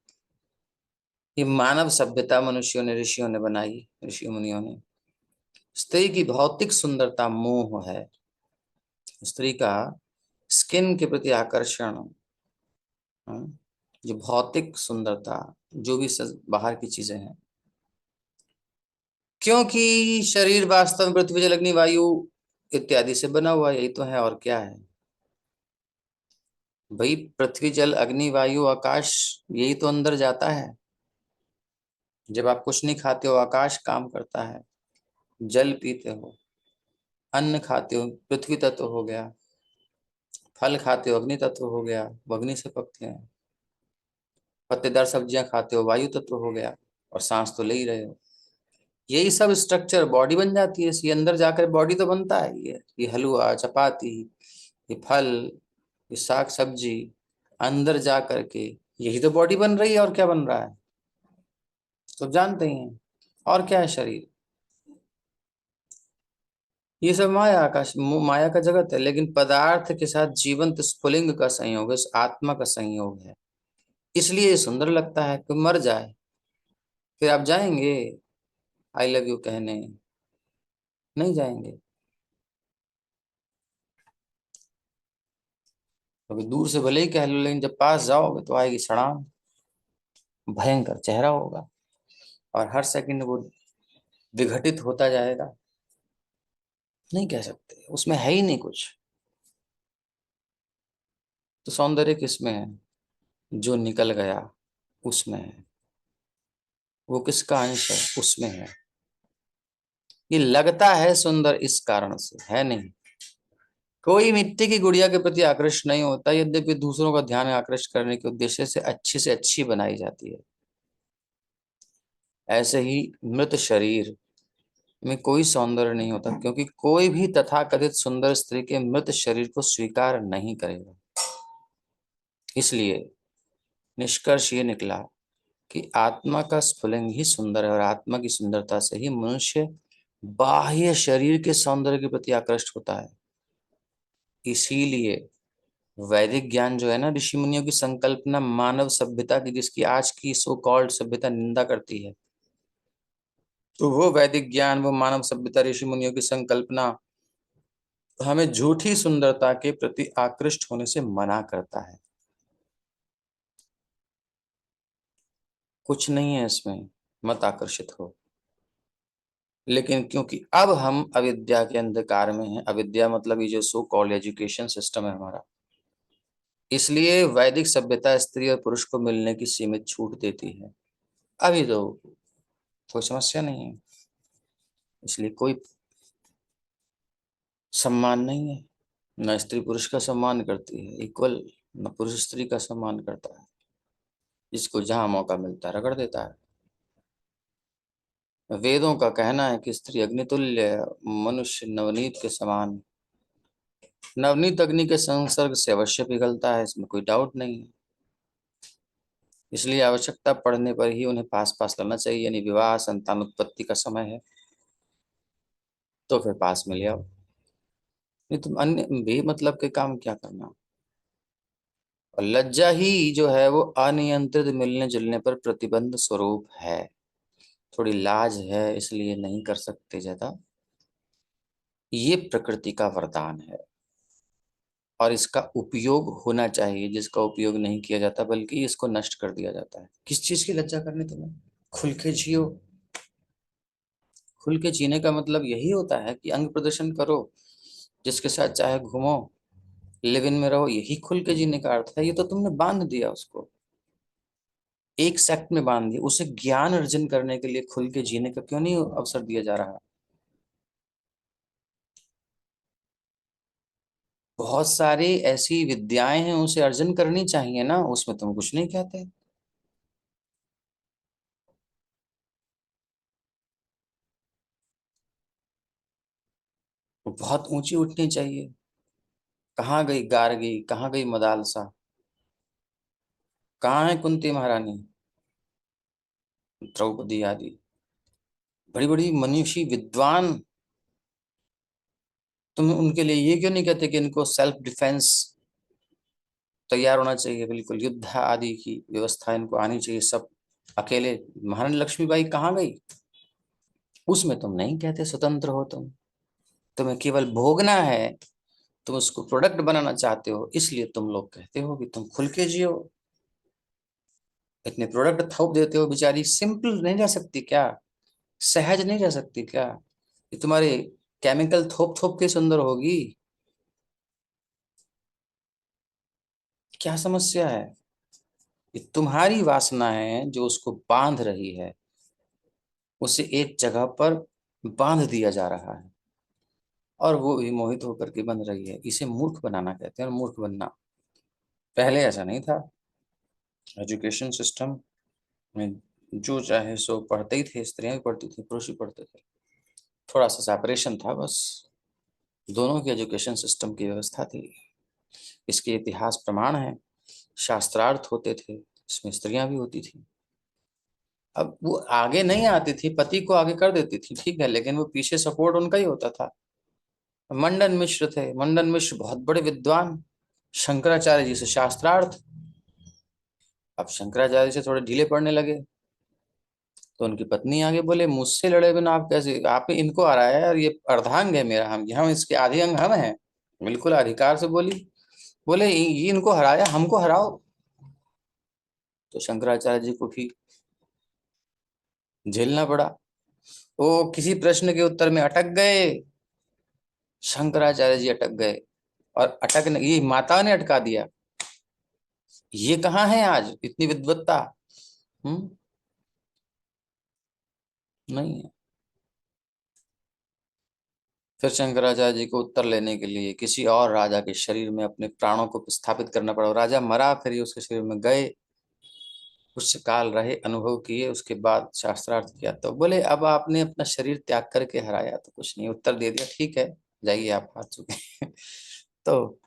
ये मानव सभ्यता मनुष्यों ने, ऋषियों ने बनाई, ऋषि मुनियों ने। स्त्री की भौतिक सुंदरता मोह है। स्त्री का स्किन के प्रति आकर्षण, जो भौतिक सुंदरता, जो भी बाहर की चीजें हैं, क्योंकि शरीर वास्तव में पृथ्वी जल अग्नि वायु इत्यादि से बना हुआ, यही तो है, और क्या है भाई। पृथ्वी जल अग्नि वायु आकाश, यही तो अंदर जाता है। जब आप कुछ नहीं खाते हो आकाश काम करता है, जल पीते हो, अन्न खाते हो पृथ्वी तत्व हो गया, फल खाते हो अग्नि तत्व हो गया, वो अग्नि से पकते हैं, पत्तेदार सब्जियां खाते हो वायु तत्व हो गया, और सांस तो ले ही रहे हो। यही सब स्ट्रक्चर बॉडी बन जाती है। ये अंदर जाकर बॉडी तो बनता है। ये हलवा चपाती, ये फल, ये साग सब्जी, अंदर जा करके यही तो बॉडी बन रही है। और क्या बन रहा है तो जानते ही हैं। और क्या है शरीर, ये सब माया का जगत है। लेकिन पदार्थ के साथ जीवंत स्फुलिंग का संयोग है, इस आत्मा का संयोग है। इसलिए ये सुंदर लगता है। कि मर जाए फिर आप जाएंगे आई लव यू कहने? नहीं जाएंगे। अभी दूर से भले ही कह लो, लेकिन जब पास जाओगे तो आएगी सड़ान, भयंकर चेहरा होगा, और हर सेकंड वो विघटित होता जाएगा। नहीं कह सकते, उसमें है ही नहीं कुछ। तो सौंदर्य किसमें है? जो निकल गया उसमें है। वो किसका अंश है? उसमें है। ये लगता है सुंदर इस कारण से है नहीं। कोई मिट्टी की गुड़िया के प्रति आकृष्ट नहीं होता, यद्यपि दूसरों का ध्यान आकृष्ट करने के उद्देश्य से अच्छी बनाई जाती है। ऐसे ही मृत शरीर में कोई सौंदर्य नहीं होता, क्योंकि कोई भी तथाकथित सुंदर स्त्री के मृत शरीर को स्वीकार नहीं करेगा। इसलिए निष्कर्ष ये निकला कि आत्मा का स्फुलिंग ही सुंदर है, और आत्मा की सुंदरता से ही मनुष्य बाह्य शरीर के सौंदर्य के प्रति आकृष्ट होता है। इसीलिए वैदिक ज्ञान जो है ना, ऋषि मुनियों की संकल्पना मानव सभ्यता की, जिसकी आज की सो कॉल्ड सभ्यता निंदा करती है, तो वो वैदिक ज्ञान, वो मानव सभ्यता, ऋषि मुनियों की संकल्पना हमें झूठी सुंदरता के प्रति आकृष्ट होने से मना करता है। कुछ नहीं है इसमें, मत आकर्षित हो। लेकिन क्योंकि अब हम अविद्या के अंधकार में हैं, अविद्या मतलब ये जो सो कॉल्ड एजुकेशन सिस्टम है हमारा, इसलिए वैदिक सभ्यता स्त्री और पुरुष को मिलने की सीमित छूट देती है। अभी तो कोई समस्या नहीं है, इसलिए कोई सम्मान नहीं है। न स्त्री पुरुष का सम्मान करती है इक्वल, न पुरुष स्त्री का सम्मान करता है। जिसको जहां मौका मिलता है रगड़ देता है। वेदों का कहना है कि स्त्री अग्नितुल्य, मनुष्य नवनीत के समान। नवनीत अग्नि के संसर्ग से अवश्य पिघलता है, इसमें कोई डाउट नहीं है। इसलिए आवश्यकता पड़ने पर ही उन्हें पास पास करना चाहिए। यानी विवाह संतान उत्पत्ति का समय है तो फिर पास में ले आओ, नहीं तुम अन्य भी मतलब के काम क्या करना। और लज्जा ही जो है वो अनियंत्रित मिलने जुलने पर प्रतिबंध स्वरूप है। थोड़ी लाज है इसलिए नहीं कर सकते ज्यादा, ये प्रकृति का वरदान है। और इसका उपयोग होना चाहिए, जिसका उपयोग नहीं किया जाता बल्कि इसको नष्ट कर दिया जाता है। किस चीज की लज्जा करनी तुम्हें? खुल के जियो। खुल के जीने का मतलब यही होता है कि अंग प्रदर्शन करो, जिसके साथ चाहे घूमो, लिव इन में रहो, यही खुल के जीने का अर्थ है। ये तो तुमने बांध दिया उसको, एक सेक्ट में बांध दिया। उसे ज्ञान अर्जन करने के लिए खुल के जीने का क्यों नहीं अवसर दिया जा रहा? बहुत सारी ऐसी विद्याएं हैं, उसे अर्जन करनी चाहिए ना, उसमें तुम कुछ नहीं कहते। वो बहुत ऊंची उठनी चाहिए। कहाँ गई गार्गी, कहाँ गई मदालसा, कहाँ है कुंती महारानी, द्रौपदी आदि बड़ी बड़ी मनीषी विद्वान? तुम उनके लिए ये क्यों नहीं कहते कि इनको सेल्फ डिफेंस तैयार होना चाहिए, बिल्कुल युद्ध आदि की व्यवस्था इनको आनी चाहिए सब? अकेले महारानी लक्ष्मीबाई कहाँ गई? उसमें तुम नहीं कहते स्वतंत्र हो तुम। तुम्हें केवल भोगना है, तुम उसको प्रोडक्ट बनाना चाहते हो, इसलिए तुम लोग कहते हो कि तुम खुल के जियो। इतने प्रोडक्ट थोप देते हो, बेचारी सिंपल नहीं रह सकती क्या? सहज नहीं रह सकती क्या? ये तुम्हारे केमिकल थोप थोप के सुंदर होगी? क्या समस्या है? ये तुम्हारी वासना है जो उसको बांध रही है, उसे एक जगह पर बांध दिया जा रहा है और वो भी मोहित होकर के बन रही है। इसे मूर्ख बनाना कहते हैं, और मूर्ख बनना। पहले ऐसा नहीं था। एजुकेशन सिस्टम में जो चाहे सो पढ़ते ही थे, स्त्रियां भी पढ़ती थी, पुरुष भी पढ़ते थे। थोड़ा सा सेपरेशन था बस, दोनों की एजुकेशन सिस्टम की व्यवस्था थी। इसके इतिहास प्रमाण है। शास्त्रार्थ होते थे, इसमें स्त्रियां भी होती थी। अब वो आगे नहीं आती थी, पति को आगे कर देती थी, ठीक है, लेकिन वो पीछे सपोर्ट उनका ही होता था। मंडन मिश्र थे, मंडन मिश्र बहुत बड़े विद्वान, शंकराचार्य जी से शास्त्रार्थ। अब शंकराचार्य से थोड़े ढीले पड़ने लगे, तो उनकी पत्नी आगे बोले, मुझसे लड़े बिना आप कैसे, आप इनको हराया है, और ये अर्धांग है मेरा, हम इसके आधे अंग हम हैं। बिल्कुल अधिकार से बोली। बोले ये इनको हराया, हमको हराओ। तो शंकराचार्य जी को भी झेलना पड़ा। वो किसी प्रश्न के उत्तर में अटक गए, शंकराचार्य जी अटक गए, और अटक ये माता ने अटका दिया। ये कहाँ है आज इतनी विद्वत्ता? नहीं है। फिर शंकराचार्य जी को उत्तर लेने के लिए किसी और राजा के शरीर में अपने प्राणों को स्थापित करना पड़ा। राजा मरा, फिर ये उसके शरीर में गए, कुछ काल रहे, अनुभव किए, उसके बाद शास्त्रार्थ किया। तो बोले अब आपने अपना शरीर त्याग करके हराया, तो कुछ नहीं, उत्तर दे दिया, ठीक है जाइए आप हार चुके। तो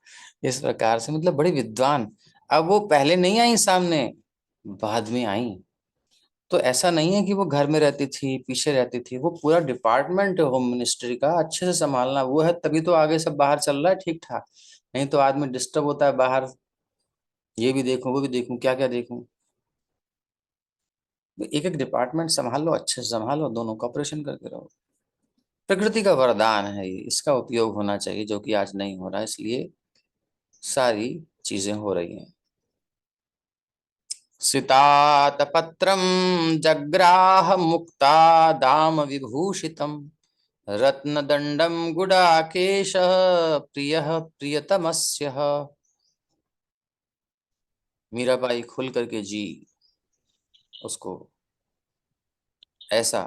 इस प्रकार से मतलब बड़ी विद्वान। अब वो पहले नहीं आई सामने, बाद में आई। तो ऐसा नहीं है कि वो घर में रहती थी, पीछे रहती थी, वो पूरा डिपार्टमेंट है होम मिनिस्ट्री का, अच्छे से संभालना वो है, तभी तो आगे सब बाहर चल रहा है ठीक ठाक। नहीं तो आदमी डिस्टर्ब होता है बाहर, ये भी देखूं वो भी देखूं, क्या क्या देखूं। एक एक डिपार्टमेंट संभाल लो, अच्छे से संभालो, दोनों कॉपरेशन करके रहो। प्रकृति का वरदान है ये, इसका उपयोग होना चाहिए, जो कि आज नहीं हो रहा है, इसलिए सारी चीजें हो रही हैं। सितातपत्रं जग्राह मुक्ता दाम विभूषितम् रत्नदंडम गुडाकेश प्रियः प्रियतमस्य। मीराबाई खुल करके जी, उसको ऐसा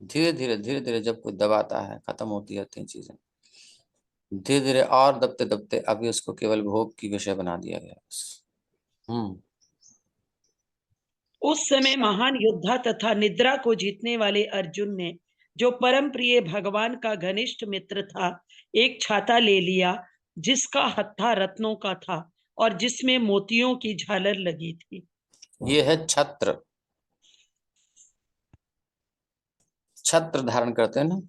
धीरे धीरे धीरे धीरे जब कोई दबाता है, खत्म होती जाती हैं चीजें, धीरे धीरे और दबते दबते अभी उसको केवल भोग की विषय बना दिया गया बस। उस समय महान योद्धा तथा निद्रा को जीतने वाले अर्जुन ने, जो परम प्रिय भगवान का घनिष्ठ मित्र था, एक छाता ले लिया जिसका हत्था रत्नों का था और जिसमें मोतियों की झालर लगी थी। ये है छत्र। छत्र धारण करते हैं ना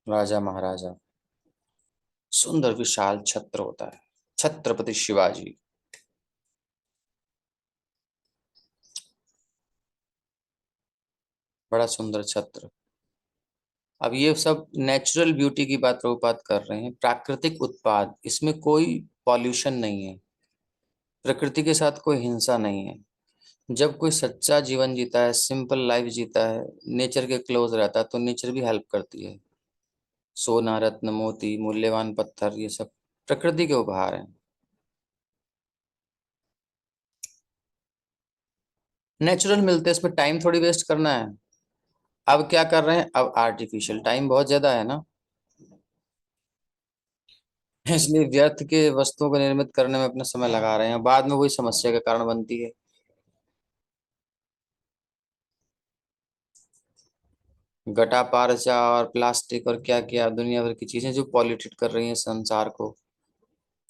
राजा महाराजा, सुंदर विशाल छत्र होता है, छत्रपति शिवाजी। बड़ा सुंदर छत्र। अब ये सब नेचुरल ब्यूटी की बात प्रभुपाद कर रहे हैं, प्राकृतिक उत्पाद, इसमें कोई पॉल्यूशन नहीं है, प्रकृति के साथ कोई हिंसा नहीं है। जब कोई सच्चा जीवन जीता है, सिंपल लाइफ जीता है, नेचर के क्लोज रहता है, तो नेचर भी हेल्प करती है। सोना, रत्न, मोती, मूल्यवान पत्थर, ये सब प्रकृति के उपहार हैं। नेचुरल मिलते हैं, इसमें टाइम थोड़ी वेस्ट करना है। अब क्या कर रहे हैं, अब आर्टिफिशियल, टाइम बहुत ज्यादा है ना, इसलिए व्यर्थ के वस्तुओं को निर्मित करने में अपना समय लगा रहे हैं, बाद में वही समस्या का कारण बनती है। गटापारचा और प्लास्टिक और क्या क्या दुनिया भर की चीजें जो पॉल्यूटेड कर रही हैं संसार को।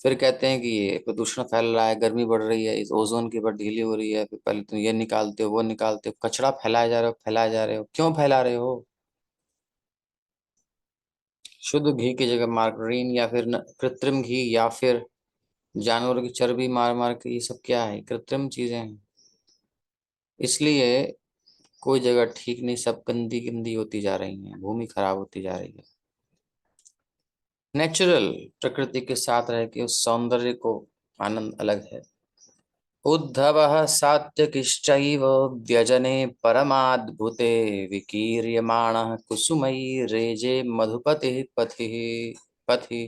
फिर कहते हैं कि ये प्रदूषण फैल रहा है, गर्मी बढ़ रही है, इस ओजोन की परत ढीली हो रही है, फिर पहले तुम ये निकालते हो, वो निकालते हो, कचरा फैलाए जा रहे हो, फैलाए जा रहे हो, क्यों फैला रहे हो? शुद्ध घी की जगह मार्गरीन या फिर कृत्रिम घी या फिर जानवरों की चर्बी मार मार के, ये सब क्या है, कृत्रिम चीजें हैं। इसलिए कोई जगह ठीक नहीं, सब गंदी गंदी होती जा रही है, भूमि खराब होती जा रही है। नेचुरल प्रकृति के साथ रह के उस सौंदर्य को आनंद अलग है। उद्धवः सात्विकिश्चैव व्यजने परमाद्भुते विकीर्यमाणः कुसुमैरेजे मधुपतिः पथिः पथि।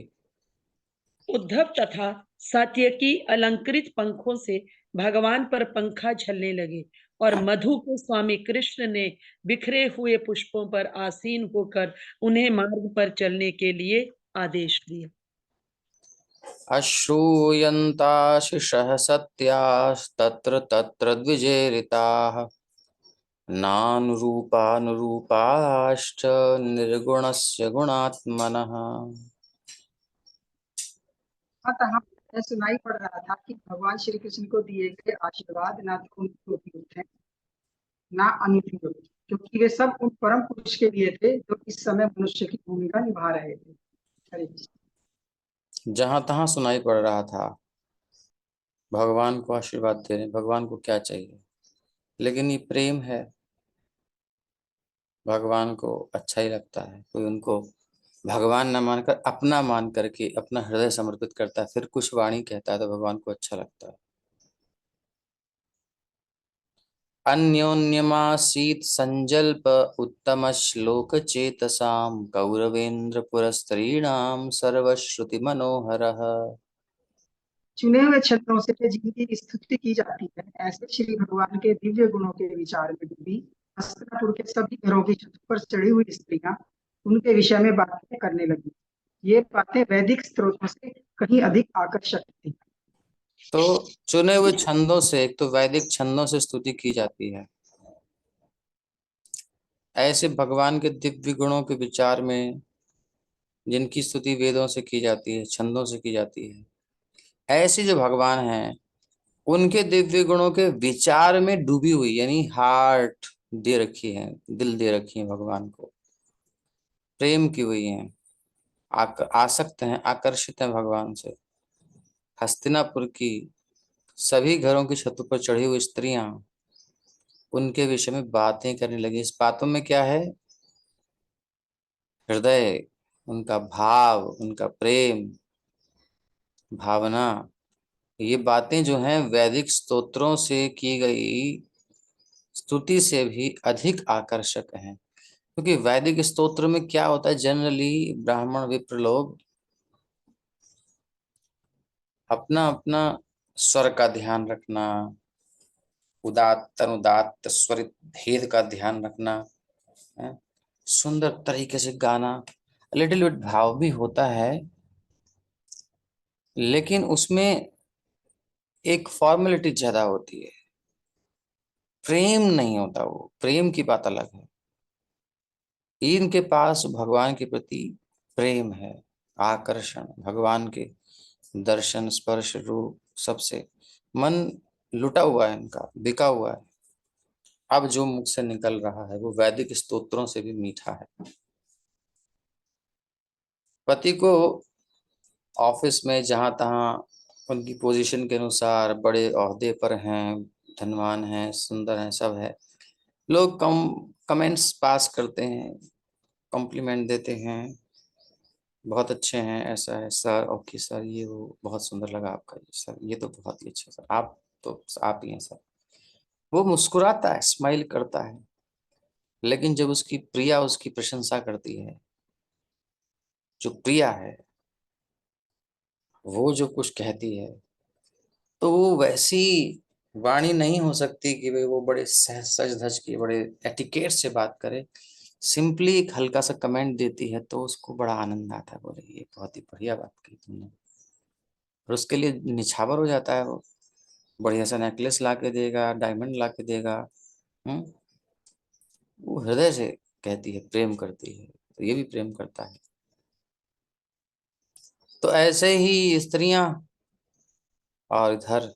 उद्धव तथा सात्यकी अलंकृत पंखों से भगवान पर पंखा झलने लगे और मधु के स्वामी कृष्ण ने बिखरे हुए पुष्पों पर आसीन होकर उन्हें मार्ग पर चलने के लिए आदेश दिया। अश्रूयन्ताशिषः सत्यास्तत्र तत्र द्विजेरिताः नानुरूपानुरूपाश्च निर्गुणस्य गुणात्मनः। अतः यह सुनाई पड़ रहा था कि भगवान श्री कृष्ण को दिए गए आशीर्वाद ना तो उनके उपयुक्त है ना अनुपयुक्त, क्योंकि वे सब उन परम पुरुष के लिए थे जो इस समय मनुष्य की भूमिका निभा रहे थे। हरे कृष्ण। जहां तहां सुनाई पड़ रहा था भगवान को आशीर्वाद दे रहे हैं, भगवान को क्या चाहिए, लेकिन ये प्रेम है, भगवान को अच्छा ही लगता है। कोई उनको भगवान न मानकर अपना मान करके अपना हृदय समर्पित करता है, फिर कुछ वाणी कहता है तो भगवान को अच्छा लगता है। अन्योन्यमासीत् संजल्प उत्तम श्लोक चेतसाम कौरवेन्द्र पुरस्त्रीणाम सर्वश्रुति मनोहरः। चुने हुए छत्रों से जिनकी स्तुति की जाती है, ऐसे श्री भगवान के दिव्य गुणों के विचार में डूबी हस्तिनापुर के सभी घरों की छत पर चढ़ी हुई स्त्रियां उनके विषय में बातें करने लगी। ये बातें वैदिक स्त्रोतों से कहीं अधिक आकर्षक थी। तो चुने हुए छंदों से, एक तो वैदिक छंदों से स्तुति की जाती है, ऐसे भगवान के दिव्य गुणों के विचार में जिनकी स्तुति वेदों से की जाती है, छंदों से की जाती है, ऐसे जो भगवान हैं उनके दिव्य गुणों के विचार में डूबी हुई, यानी हार्ट दे रखी है, दिल दे रखी है, भगवान को प्रेम की हुई है, आसक्त हैं, आकर्षित हैं भगवान से। हस्तिनापुर की सभी घरों की छतों पर चढ़ी हुई स्त्रियां उनके विषय में बातें करने लगी। इस बातों में क्या है, हृदय, उनका भाव, उनका प्रेम, भावना, ये बातें जो हैं वैदिक स्तोत्रों से की गई स्तुति से भी अधिक आकर्षक हैं। क्योंकि वैदिक स्तोत्र में क्या होता है, जनरली ब्राह्मण विप्र लोग अपना अपना स्वर का ध्यान रखना, उदात्त अनुदात्त स्वरित भेद का ध्यान रखना है, सुंदर तरीके से गाना, लिटिल बिट भाव भी होता है, लेकिन उसमें एक फॉर्मेलिटी ज्यादा होती है, प्रेम नहीं होता। वो प्रेम की बात अलग है। इनके पास भगवान के प्रति प्रेम है, आकर्षण, भगवान के दर्शन, स्पर्श, रूप, सबसे मन लुटा हुआ है, इनका बिका हुआ है। अब जो मुख से निकल रहा है वो वैदिक स्तोत्रों से भी मीठा है। पति को ऑफिस में जहां तहां उनकी पोजीशन के अनुसार बड़े ओहदे पर हैं, धनवान हैं, सुंदर हैं, सब है, लोग कमेंट्स पास करते हैं, कॉम्प्लीमेंट देते हैं, बहुत अच्छे हैं, ऐसा है सर, ओके सर, ये वो बहुत सुंदर लगा आपका ये सर, ये तो बहुत ही अच्छा सर, आप ही हैं सर। वो मुस्कुराता है, स्माइल करता है, लेकिन जब उसकी प्रिया उसकी प्रशंसा करती है, जो प्रिया है वो जो कुछ कहती है, तो वो वैसी वाणी नहीं हो सकती कि भाई वो बड़े सज धज के बड़े एटिकेट से बात करे। सिंपली एक हल्का सा कमेंट देती है तो उसको बड़ा आनंद आता है, बोले ये बहुत ही बढ़िया बात कही तुमने, और उसके लिए निछावर हो जाता है। वो बढ़िया सा नेकलेस ला के देगा, डायमंड ला के देगा। हम्म, वो हृदय से कहती है, प्रेम करती है, तो ये भी प्रेम करता है। तो ऐसे ही स्त्रियां, और इधर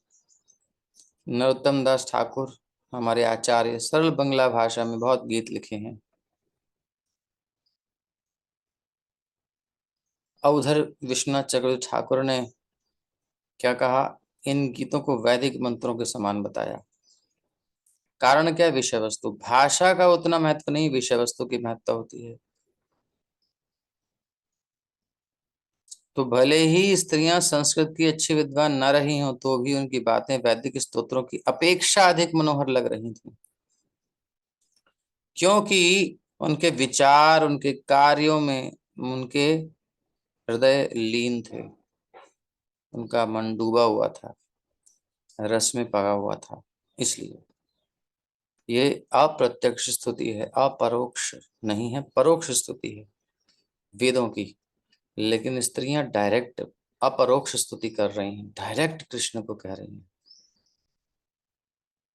नरोत्तम दास ठाकुर हमारे आचार्य सरल बंगला भाषा में बहुत गीत लिखे हैं, और उधर विश्वनाथ चक्रवर्ती ठाकुर ने क्या कहा, इन गीतों को वैदिक मंत्रों के समान बताया। कारण क्या है? विषय वस्तु। भाषा का उतना महत्व नहीं, विषय वस्तु की महत्ता होती है। तो भले ही स्त्रियां संस्कृत की अच्छी विद्वान न रही हों, तो भी उनकी बातें वैदिक स्तोत्रों की अपेक्षा अधिक मनोहर लग रही थी, क्योंकि उनके विचार, उनके कार्यों में उनके हृदय लीन थे, उनका मन डूबा हुआ था, रस में पगा हुआ था। इसलिए ये अप्रत्यक्ष स्तुति है, अपरोक्ष नहीं है, परोक्ष स्तुति है वेदों की। लेकिन स्त्रियां डायरेक्ट अपरोक्ष स्तुति कर रही हैं, डायरेक्ट कृष्ण को कह रही हैं,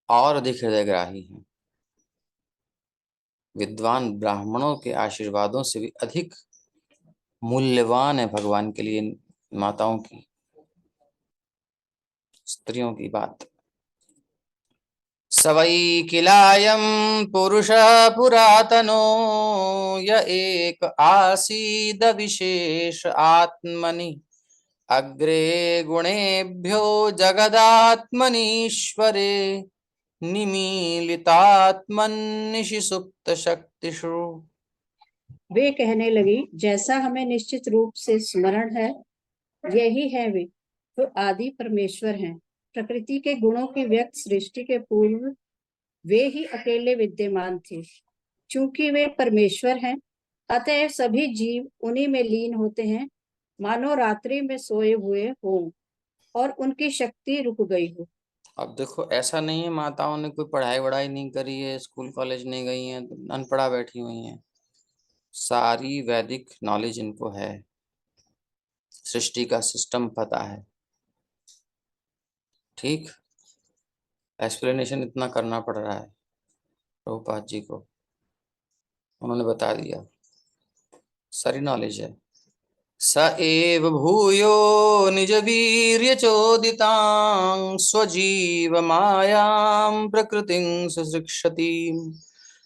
और अधिक हृदयग्राही हैं। विद्वान ब्राह्मणों के आशीर्वादों से भी अधिक मूल्यवान है भगवान के लिए माताओं की, स्त्रियों की बात। सवै किलायं पुरुष पुरातनो य एक आसीद विशेष आत्मनि अग्रे गुणेभ्यो जगदात्मनीश्वरे निमीलितात्मन्निशि सुप्त शक्तिषु। वे कहने लगी, जैसा हमें निश्चित रूप से स्मरण है, यही है वे जो आदि परमेश्वर हैं। प्रकृति के गुणों की व्यक्त सृष्टि के पूर्व वे ही अकेले विद्यमान थे। चूंकि वे परमेश्वर हैं, अतएव सभी जीव उन्हीं में लीन होते हैं, मानो रात्रि में सोए हुए हों और उनकी शक्ति रुक गई हो। अब देखो, ऐसा नहीं है माताओं ने कोई पढ़ाई वढ़ाई नहीं करी है, स्कूल कॉलेज नहीं गई हैं, अनपढ़ा बैठी हुई हैं। सारी वैदिक नॉलेज इनको है, सृष्टि का सिस्टम पता है। ठीक, एक्सप्लेनेशन इतना करना पड़ रहा है प्रभुपाद जी को, उन्होंने बता दिया, सारी नॉलेज है। स एव भूयो निज वीर्य चोदितां स्वजीव मायां प्रकृतिं सुशिक्षति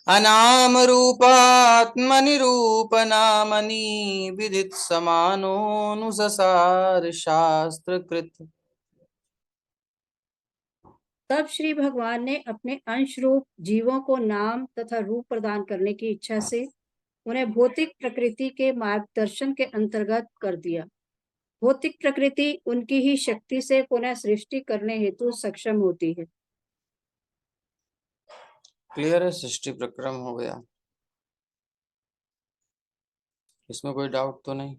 अनाम रूपात्मनि रूप नामनि विदित समानोनुससार शास्त्र कृत। तब श्री भगवान ने अपने अंश रूप जीवों को नाम तथा रूप प्रदान करने की इच्छा से उन्हें भौतिक प्रकृति के मार्गदर्शन के अंतर्गत कर दिया। भौतिक प्रकृति उनकी ही शक्ति से पुनः सृष्टि करने हेतु सक्षम होती है। क्लियर है, सृष्टि प्रक्रम हो गया, इसमें कोई डाउट तो नहीं।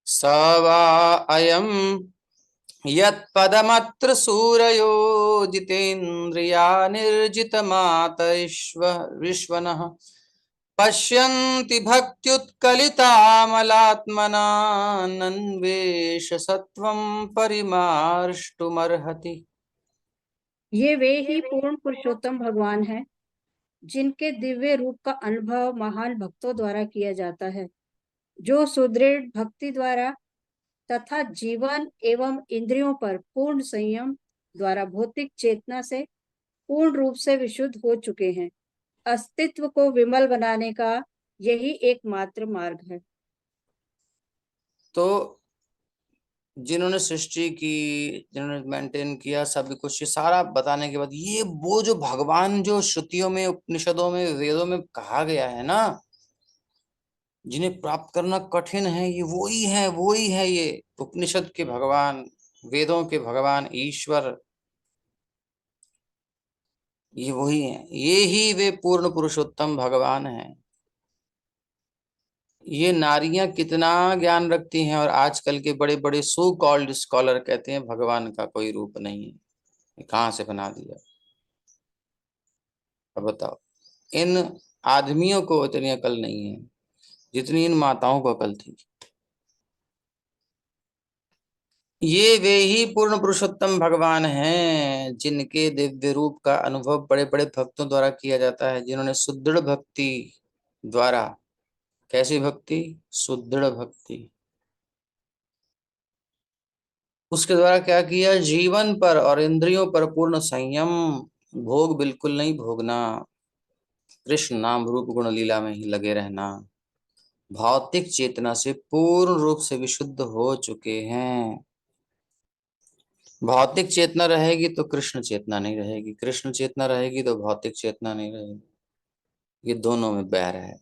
सवा अयम यत्पदमत्र सूरयो जितेन्द्रिया निर्जितमातैश्व विश्वनः पश्यन्ति भक्त्युत्कलितामलात्मना नन्वेष सत्वं परिमार्ष्टुमर्हति। ये वे ही पूर्ण पुरुषोत्तम भगवान हैं, जिनके दिव्य रूप का अनुभव महान भक्तों द्वारा किया जाता है, जो सुदृढ़ भक्ति द्वारा तथा जीवन एवं इंद्रियों पर पूर्ण संयम द्वारा भौतिक चेतना से पूर्ण रूप से विशुद्ध हो चुके हैं। अस्तित्व को विमल बनाने का यही एकमात्र मार्ग है। तो जिन्होंने सृष्टि की, जिन्होंने मेंटेन किया सब कुछ, ये सारा बताने के बाद ये वो जो भगवान जो श्रुतियों में, उपनिषदों में, वेदों में कहा गया है ना, जिन्हें प्राप्त करना कठिन है, ये वो ही है ये उपनिषद के भगवान, वेदों के भगवान ईश्वर, ये वही है, ये ही वे पूर्ण पुरुषोत्तम भगवान हैं। ये नारियां कितना ज्ञान रखती हैं और आजकल के बड़े बड़े सो कॉल्ड स्कॉलर कहते हैं भगवान का कोई रूप नहीं है। ये कहाँ से बना दिया? अब बताओ, इन आदमियों को इतनी अकल नहीं है जितनी इन माताओं को अकल थी। ये वे ही पूर्ण पुरुषोत्तम भगवान हैं जिनके दिव्य रूप का अनुभव बड़े बड़े भक्तों द्वारा किया जाता है, जिन्होंने सुदृढ़ भक्ति द्वारा, कैसी भक्ति? सुदृढ़ भक्ति, उसके द्वारा क्या किया? जीवन पर और इंद्रियों पर पूर्ण संयम, भोग बिल्कुल नहीं भोगना, कृष्ण नाम रूप गुण लीला में ही लगे रहना, भौतिक चेतना से पूर्ण रूप से विशुद्ध हो चुके हैं। भौतिक चेतना रहेगी तो कृष्ण चेतना नहीं रहेगी, कृष्ण चेतना रहेगी तो भौतिक चेतना नहीं रहेगी। ये दोनों में बैर है,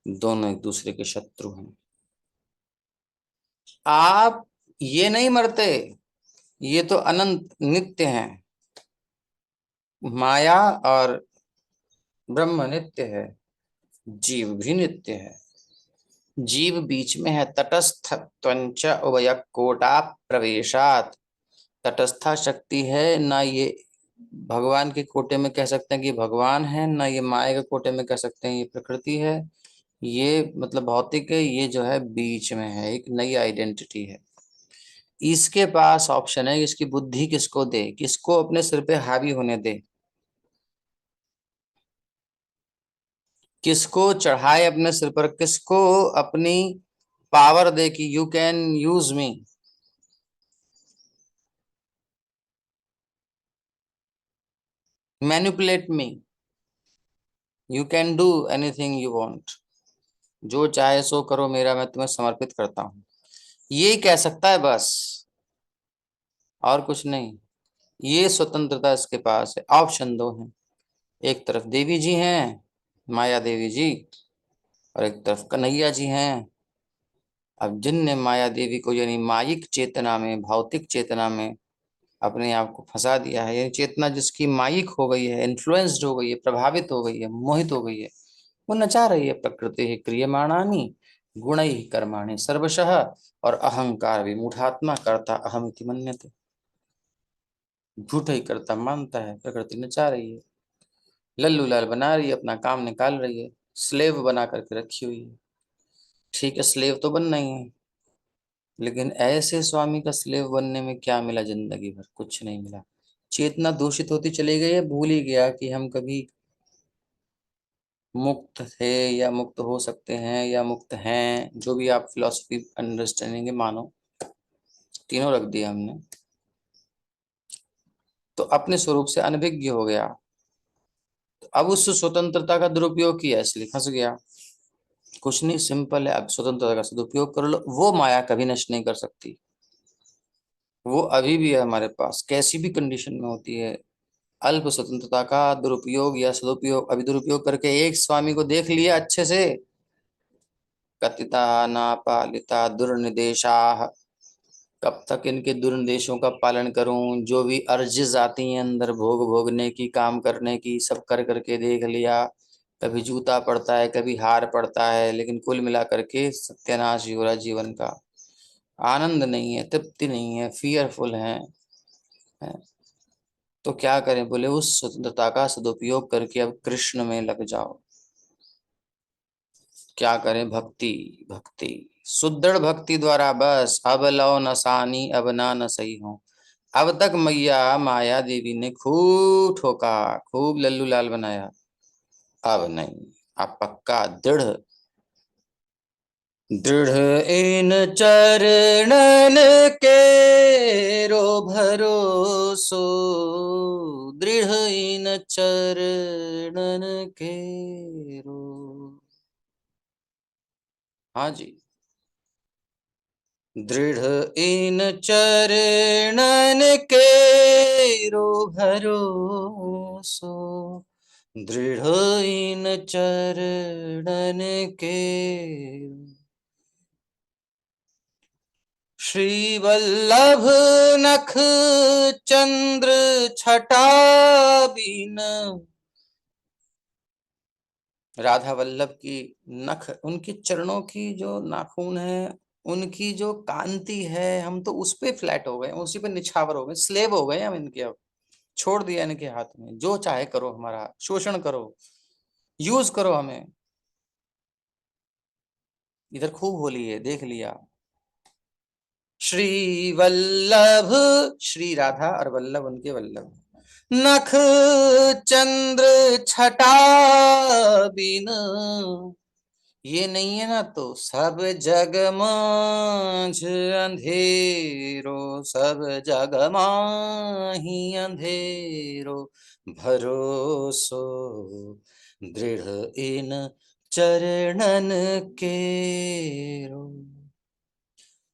दोनों एक दूसरे के शत्रु हैं। आप ये नहीं मरते, ये तो अनंत नित्य हैं। माया और ब्रह्म नित्य है, जीव भी नित्य है। जीव बीच में है, तटस्थत्वंच उभयकोटा प्रवेशात। तटस्था शक्ति है ना, ये भगवान के कोटे में कह सकते हैं कि भगवान है, ना ये माया के कोटे में कह सकते हैं ये प्रकृति है। ये मतलब भौतिक है, ये जो है बीच में है, एक नई आइडेंटिटी है। इसके पास ऑप्शन है, इसकी बुद्धि किसको दे, किसको अपने सिर पे हावी होने दे, किसको चढ़ाए अपने सिर पर, किसको अपनी पावर दे कि you can use me. Manipulate me, you can do anything you want, जो चाहे सो करो, मेरा मैं तुम्हें समर्पित करता हूं, ये कह सकता है बस, और कुछ नहीं। ये स्वतंत्रता इसके पास है। ऑप्शन दो हैं, एक तरफ देवी जी हैं, माया देवी जी, और एक तरफ कन्हैया जी हैं। अब जिनने माया देवी को यानी मायिक चेतना में, भौतिक चेतना में अपने आप को फंसा दिया है, यानी चेतना जिसकी मायिक हो गई है, इन्फ्लुएंस्ड हो गई है, प्रभावित हो गई है, मोहित हो गई है, वो नचा रही है प्रकृति ही क्रियमाणानि गुणैः कर्माणि सर्वशः, और अहंकार विमूढ़ात्मा कर्ता अहमिति मन्यते। झूठा ही करता मानता है, प्रकृति नचा रही है, लल्लू लाल बना रही है, अपना काम निकाल रही है, स्लेव बना करके रखी हुई है। ठीक है, स्लेव तो बनना ही है, लेकिन ऐसे स्वामी का स्लेव बनने में क्या मिला? जिंदगी भर कुछ नहीं मिला। चेतना दूषित होती चली गई है, भूल ही गया कि हम कभी मुक्त थे या मुक्त हो सकते हैं या मुक्त हैं, जो भी आप फिलॉसफी अंडरस्टैंडिंग मानो, तीनों रख दिया हमने। तो अपने स्वरूप से अनभिज्ञ हो गया, तो अब उस स्वतंत्रता का दुरुपयोग किया, इसलिए फंस गया। कुछ नहीं, सिंपल है, अब स्वतंत्रता का सदुपयोग कर लो, वो माया कभी नष्ट नहीं कर सकती, वो अभी भी है हमारे पास, कैसी भी कंडीशन में होती है। अल्प स्वतंत्रता का दुरुपयोग या सदुपयोग, अभी दुरुपयोग करके एक स्वामी को देख लिया अच्छे से, कथिता नापालिता दुर्निदेशा, कब तक इनके दुर्निदेशों का पालन करूं? जो भी अर्जिज आती हैं अंदर भोग भोगने की, काम करने की, सब कर करके देख लिया, कभी जूता पड़ता है, कभी हार पड़ता है, लेकिन कुल मिला करके सत्यानाश ही हो रहा जीवन का। आनंद नहीं है, तृप्ति नहीं है, फियरफुल है। तो क्या करें? बोले उस स्वतंत्रता का सदुपयोग करके अब कृष्ण में लग जाओ। क्या करें? भक्ति, भक्ति, सुदृढ़ भक्ति द्वारा बस। अब लो नसानी अब ना न सही हो। अब तक मैया माया देवी ने खूब ठोका, खूब लल्लू लाल बनाया, अब नहीं, अब पक्का दृढ़, दृढ़ इन चरणन के रो भरोसो, दृढ़ इन चरणन के रो। हाँ जी। दृढ़ इन चरणन केरो भरोसो, दृढ़ इन चरणन के। श्री वल्लभ नख चंद्र छटा बीन, राधा वल्लभ की नख, उनके चरणों की जो नाखून है, उनकी जो कांति है, हम तो उस पे फ्लैट हो गए, उसी पे निछावर हो गए, स्लेव हो गए हम इनके। अब छोड़ दिया इनके हाथ में, जो चाहे करो, हमारा शोषण करो, यूज करो हमें। इधर खूब होली है, देख लिया। श्री वल्लभ, श्री राधा और वल्लभ उनके वल्लभ, नख चंद्र छटा बिन, ये नहीं है ना तो सब जग मांझ अंधेरो, सब जग माही अंधेरो भरोसो, दृढ़ इन चरणन केरो।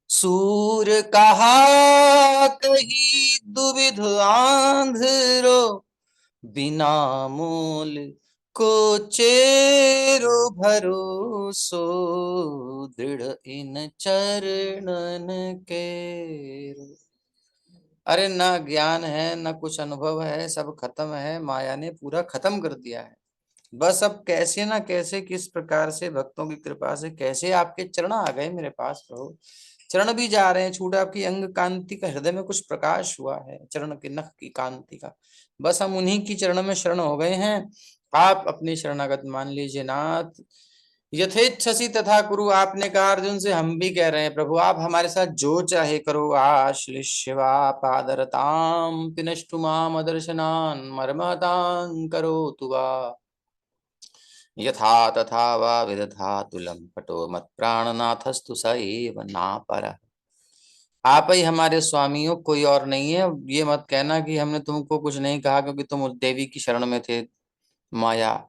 सूर कहा कही दुविध आंध्रो, बिना मूल को चेरो भरोसो, दृढ़ इन चरणन केरो। अरे ना ज्ञान है, ना कुछ अनुभव है, सब खत्म है, माया ने पूरा खत्म कर दिया है। बस अब कैसे ना कैसे, किस प्रकार से भक्तों की कृपा से कैसे आपके चरण आ गए मेरे पास प्रभु। चरण भी जा रहे हैं, छूटा आपकी अंग कांति का, हृदय में कुछ प्रकाश हुआ है चरण के नख की कांति का। बस हम उन्हीं की चरण में शरण हो गए हैं। आप अपनी शरणागत मान लीजिए नाथ। यथेच्छसि तथा कुरु, आपने कहा अर्जुन से, हम भी कह रहे हैं प्रभु आप हमारे साथ जो चाहे करो। आश्लिष्यवा पादरताम पिनष्टु माम दर्शनान मर्मतां करोतु वा, यथा तथा वा विदधातु लंपटो मत प्राणनाथस्तु स एव नापरः। आप ही हमारे स्वामी हो, कोई और नहीं है। ये मत कहना कि हमने तुमको कुछ नहीं कहा क्योंकि तुम उस देवी की शरण में थे, माया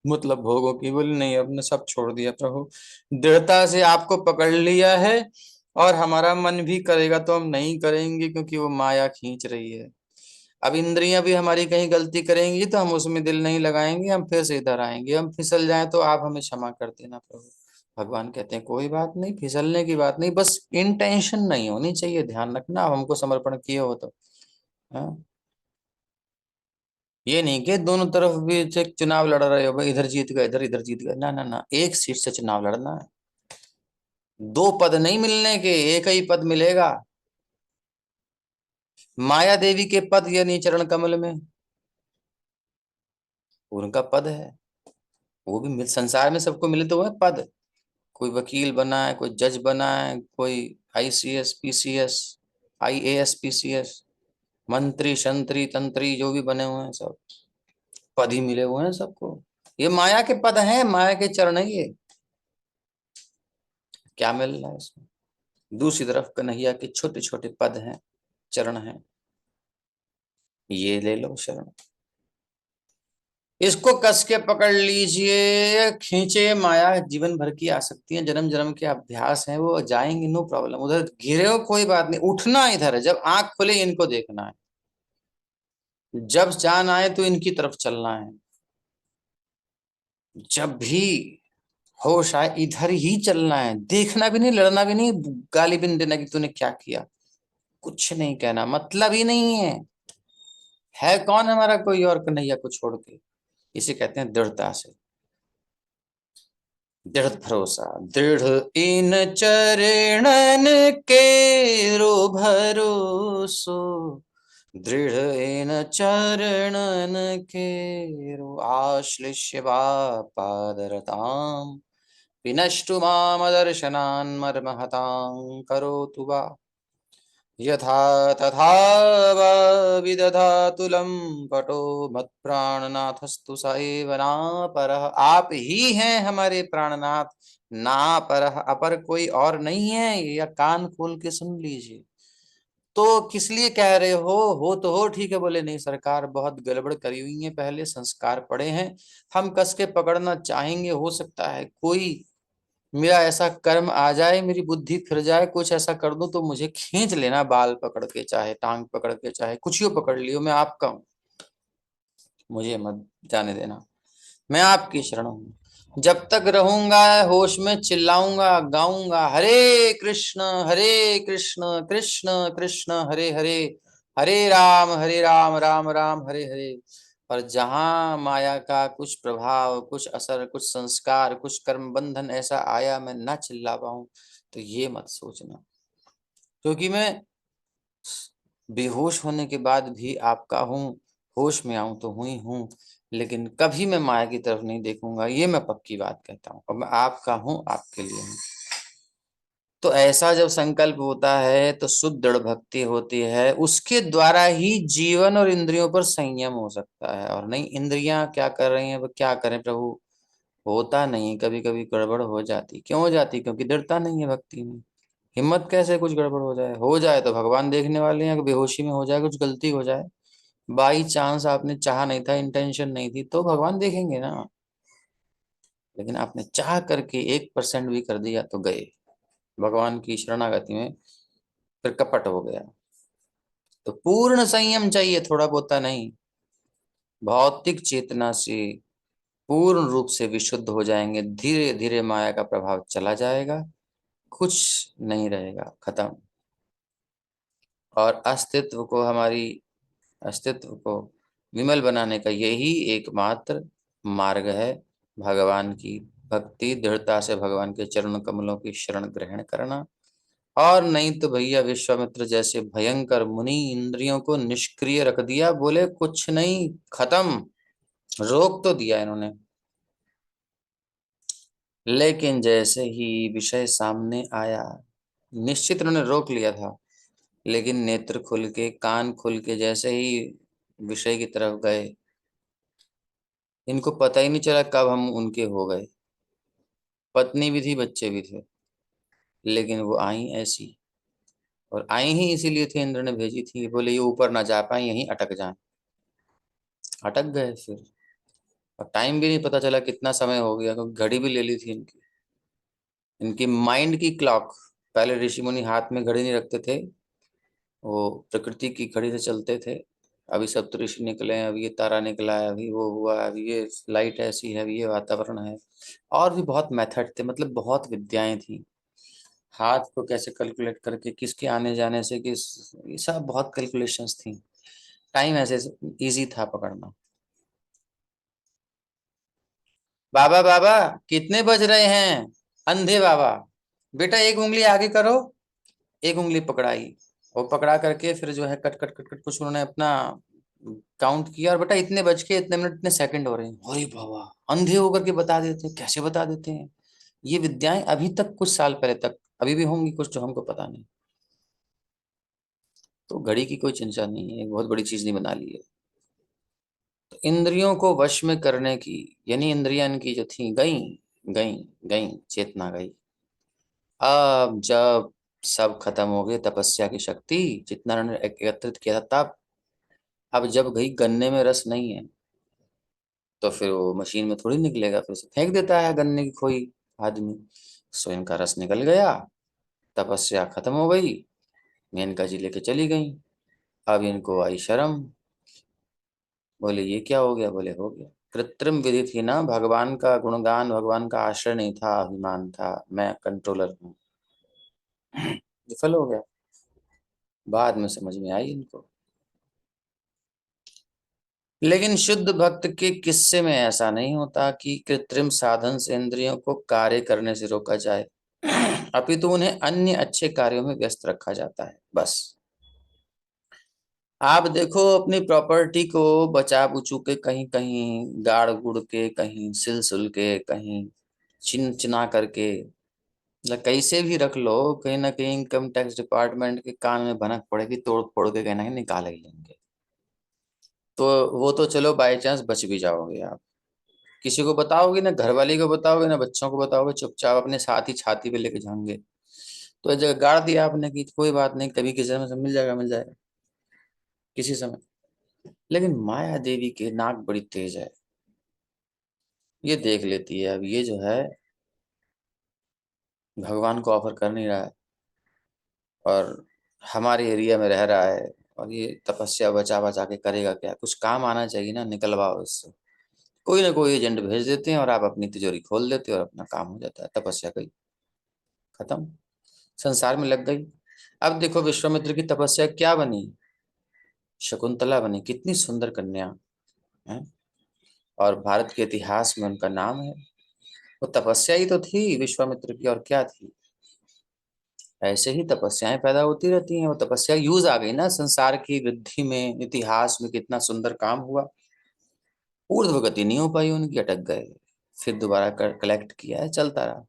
मतलब भोगों की। बोली नहीं, अपने सब छोड़ दिया प्रभु, दृढ़ता से आपको पकड़ लिया है, और हमारा मन भी करेगा तो हम नहीं करेंगे क्योंकि वो माया खींच रही है। अब इंद्रियां भी हमारी कहीं गलती करेंगी तो हम उसमें दिल नहीं लगाएंगे, हम फिर से इधर आएंगे। हम फिसल जाएं तो आप हमें क्षमा कर देना प्रभु। भगवान कहते हैं कोई बात नहीं, फिसलने की बात नहीं, बस इंटेंशन नहीं होनी चाहिए, ध्यान रखना। आप हमको समर्पण किए हो तो हाँ, ये नहीं कि दोनों तरफ भी एक चुनाव लड़ रहे हो, भाई इधर जीत गए इधर इधर जीत गए, ना ना ना, एक सीट से चुनाव लड़ना है। दो पद नहीं मिलने के, एक ही पद मिलेगा। माया देवी के पद यानी चरण कमल में उनका पद है। वो भी संसार में सबको मिले तो वह पद, कोई वकील बना है, कोई जज बना है, कोई ICS PCS IAS PCS, मंत्री शंत्री तंत्री जो भी बने हुए हैं, सब पद ही मिले हुए हैं सबको। ये माया के पद हैं, माया के चरण है ये। क्या मिल रहा है इसमें? दूसरी तरफ कन्हैया के छोटे छोटे पद हैं, चरण हैं, ये ले लो शरण। इसको कस के पकड़ लीजिए, खींचे माया जीवन भर की आसक्तियां, जन्म जन्म के अभ्यास हैं, वो जाएंगे, नो प्रॉब्लम। उधर गिरे हो कोई बात नहीं, उठना इधर है, जब आंख खुले इनको देखना है, जब जान आए तो इनकी तरफ चलना है, जब भी होश आए इधर ही चलना है, देखना भी नहीं, लड़ना भी नहीं, गाली भी नहीं देना कि तूने क्या किया, कुछ नहीं कहना, मतलब ही नहीं है कौन हमारा कोई और कन्हैया को छोड़ के। इसे कहते हैं दृढ़ता से, दृढ़ भरोसा। दृढ़ इन चरणन केरो भरोसो, दृढ़ इन चरणन केरो। आश्लिष्य वा पादरताम विनष्टु माम दर्शनान् मर्महतां करोतु वा, यथा तथा वा विदधातु लंपटो मत्प्राणनाथस्तु स एव नापरः। आप ही हैं हमारे प्राणनाथ, नापरः, अपर कोई और नहीं है। या कान खोल के सुन लीजिए। तो किस लिए कह रहे हो तो हो ठीक है। बोले नहीं सरकार, बहुत गड़बड़ करी हुई है, पहले संस्कार पड़े हैं, हम कस के पकड़ना चाहेंगे, हो सकता है कोई मेरा ऐसा कर्म आ जाए, मेरी बुद्धि फिर जाए, कुछ ऐसा कर दूं तो मुझे खींच लेना, बाल पकड़ के, चाहे टांग पकड़ के, चाहे कुछ ही पकड़ लियो, मैं आपका हूं, मुझे मत जाने देना, मैं आपकी शरण हूं। जब तक रहूंगा होश में चिल्लाऊंगा, गाऊंगा हरे कृष्ण कृष्ण कृष्ण हरे हरे, हरे राम राम राम हरे हरे। और जहां माया का कुछ प्रभाव, कुछ असर, कुछ संस्कार, कुछ कर्म बंधन ऐसा आया मैं ना चिल्ला पाऊं, तो ये मत सोचना, क्योंकि मैं बेहोश होने के बाद भी आपका हूँ, होश में आऊं तो हुई हूँ, लेकिन कभी मैं माया की तरफ नहीं देखूंगा, ये मैं पक्की बात कहता हूँ, और मैं आपका हूँ, आपके लिए हूँ। तो ऐसा जब संकल्प होता है तो शुद्ध दृढ़ भक्ति होती है, उसके द्वारा ही जीवन और इंद्रियों पर संयम हो सकता है। और नहीं, इंद्रियां क्या कर रही हैं, वो क्या करें प्रभु, होता नहीं, कभी कभी गड़बड़ हो जाती। क्यों हो जाती? क्योंकि दृढ़ता नहीं है भक्ति में। हिम्मत कैसे कुछ गड़बड़ हो जाए तो भगवान देखने वाले हैं, बेहोशी में हो जाए, कुछ गलती हो जाए, बाई चांस आपने चाहा नहीं था, इंटेंशन नहीं थी, तो भगवान देखेंगे ना। लेकिन आपने चाह करके 1% भी कर दिया तो गए भगवान की शरणागति में, फिर कपट हो गया। तो पूर्ण संयम चाहिए, थोड़ा बहुता नहीं। भौतिक चेतना से पूर्ण रूप से विशुद्ध हो जाएंगे, धीरे धीरे माया का प्रभाव चला जाएगा, कुछ नहीं रहेगा, खत्म। और अस्तित्व को, हमारी अस्तित्व को विमल बनाने का यही एकमात्र मार्ग है, भगवान की भक्ति, दृढ़ता से भगवान के चरण कमलों की शरण ग्रहण करना। और नहीं तो भैया विश्वामित्र जैसे भयंकर मुनि इंद्रियों को निष्क्रिय रख दिया, बोले कुछ नहीं, खत्म, रोक तो दिया इन्होंने, लेकिन जैसे ही विषय सामने आया, निश्चित इन्होंने रोक लिया था, लेकिन नेत्र खुल के, कान खुल के जैसे ही विषय की तरफ गए, इनको पता ही नहीं चला कब हम उनके हो गए। पत्नी भी थी, बच्चे भी थे, लेकिन वो आई ऐसी, और आई ही इसीलिए थे, इंद्र ने भेजी थी, बोले ये ऊपर ना जा पाए, यहीं अटक जाए। अटक गए फिर, और टाइम भी नहीं पता चला कितना समय हो गया, क्योंकि घड़ी भी ले ली थी इनकी, इनकी माइंड की क्लॉक। पहले ऋषि मुनि हाथ में घड़ी नहीं रखते थे, वो प्रकृति की घड़ी से चलते थे। अभी सप्तऋषि निकले हैं, अभी ये तारा निकला है, अभी वो हुआ, अभी ये लाइट ऐसी है, अभी ये वातावरण है, और भी बहुत मेथड थे, मतलब बहुत विद्याएं थी। हाथ को कैसे कैलकुलेट करके किसके आने जाने से किस, ये सब बहुत कैलकुलेशंस थी। टाइम ऐसे इजी था पकड़ना। बाबा बाबा कितने बज रहे हैं? अंधे बाबा, बेटा एक उंगली आगे करो, एक उंगली पकड़ाई, और पकड़ा करके फिर जो है कट कट कट कट कुछ उन्होंने अपना काउंट किया, और बेटा इतने बज के इतने मिनट इतने सेकंड हो रहे हैं। अरे बाबा, अंधे होकर के बता देते हैं, कैसे बता देते हैं? ये विद्याएं अभी तक, कुछ साल पहले तक, अभी भी होंगी कुछ जो हमको पता नहीं। तो घड़ी की कोई चिंता नहीं है, बहुत बड़ी चीज नहीं बना ली है। तो इंद्रियों को वश में करने की, यानी इंद्रियां इनकी जो थी, गई गई गई, चेतना गई। अब जब सब खत्म हो गए, तपस्या की शक्ति जितना उन्होंने एकत्रित किया था, तब अब जब गई, गन्ने में रस नहीं है, तो फिर वो मशीन में थोड़ी निकलेगा, फिर से फेंक देता है गन्ने की खोई आदमी। सो इनका रस निकल गया, तपस्या खत्म हो गई, मेनका जी लेके चली गई। अब इनको आई शर्म, बोले ये क्या हो गया? बोले हो गया, कृत्रिम विधि थी ना, भगवान का गुणगान, भगवान का आश्रय नहीं था, अभिमान था, मैं कंट्रोलर हूँ, विफल हो गया। बाद में समझ में आई इनको। लेकिन शुद्ध भक्त के किस्से में ऐसा नहीं होता कि कृत्रिम साधन से इंद्रियों को कार्य करने से रोका जाए, अपितु उन्हें अन्य अच्छे कार्यों में व्यस्त रखा जाता है। बस आप देखो, अपनी प्रॉपर्टी को बचा बुचू के, कहीं कहीं गाड़ गुड़ के, कहीं सिल सुल के, कहीं चिन चिना करके, मतलब कैसे भी रख लो, कहीं ना कहीं इनकम टैक्स डिपार्टमेंट के कान में भनक पड़ेगी, तोड़ फोड़ के कहीं ना कहीं निकाल ही लेंगे। तो वो तो चलो बाई चांस बच भी जाओगे आप, किसी को बताओगे ना, घर वाली को बताओगे ना, बच्चों को बताओगे, चुपचाप अपने साथ ही छाती पे लेके जाएंगे। तो इस जगह गाड़ दिया आपने कि कोई बात नहीं, कभी किसी समय से मिल जाएगा, मिल जाएगा किसी समय। लेकिन माया देवी की नाक बड़ी तेज है, ये देख लेती है। अब ये जो है, भगवान को ऑफर कर नहीं रहा है और हमारे एरिया में रह रहा है और ये तपस्या बचा बचा के करेगा क्या? कुछ काम आना चाहिए ना, निकलवाओ इससे। कोई ना कोई एजेंट भेज देते हैं और आप अपनी तिजोरी खोल देते हो और अपना काम हो जाता है, तपस्या गई, खत्म, संसार में लग गई। अब देखो विश्वामित्र की तपस्या क्या बनी, शकुंतला बनी, कितनी सुंदर कन्या है और भारत के इतिहास में उनका नाम है। वो तपस्या ही तो थी विश्वामित्र की, और क्या थी? ऐसे ही तपस्याएं पैदा होती रहती हैं। वो तपस्या यूज आ गई ना संसार की वृद्धि में, इतिहास में कितना सुंदर काम हुआ। ऊर्ध्व गति नहीं हो पाई उनकी, अटक गए, फिर दोबारा कलेक्ट किया है, चलता रहा।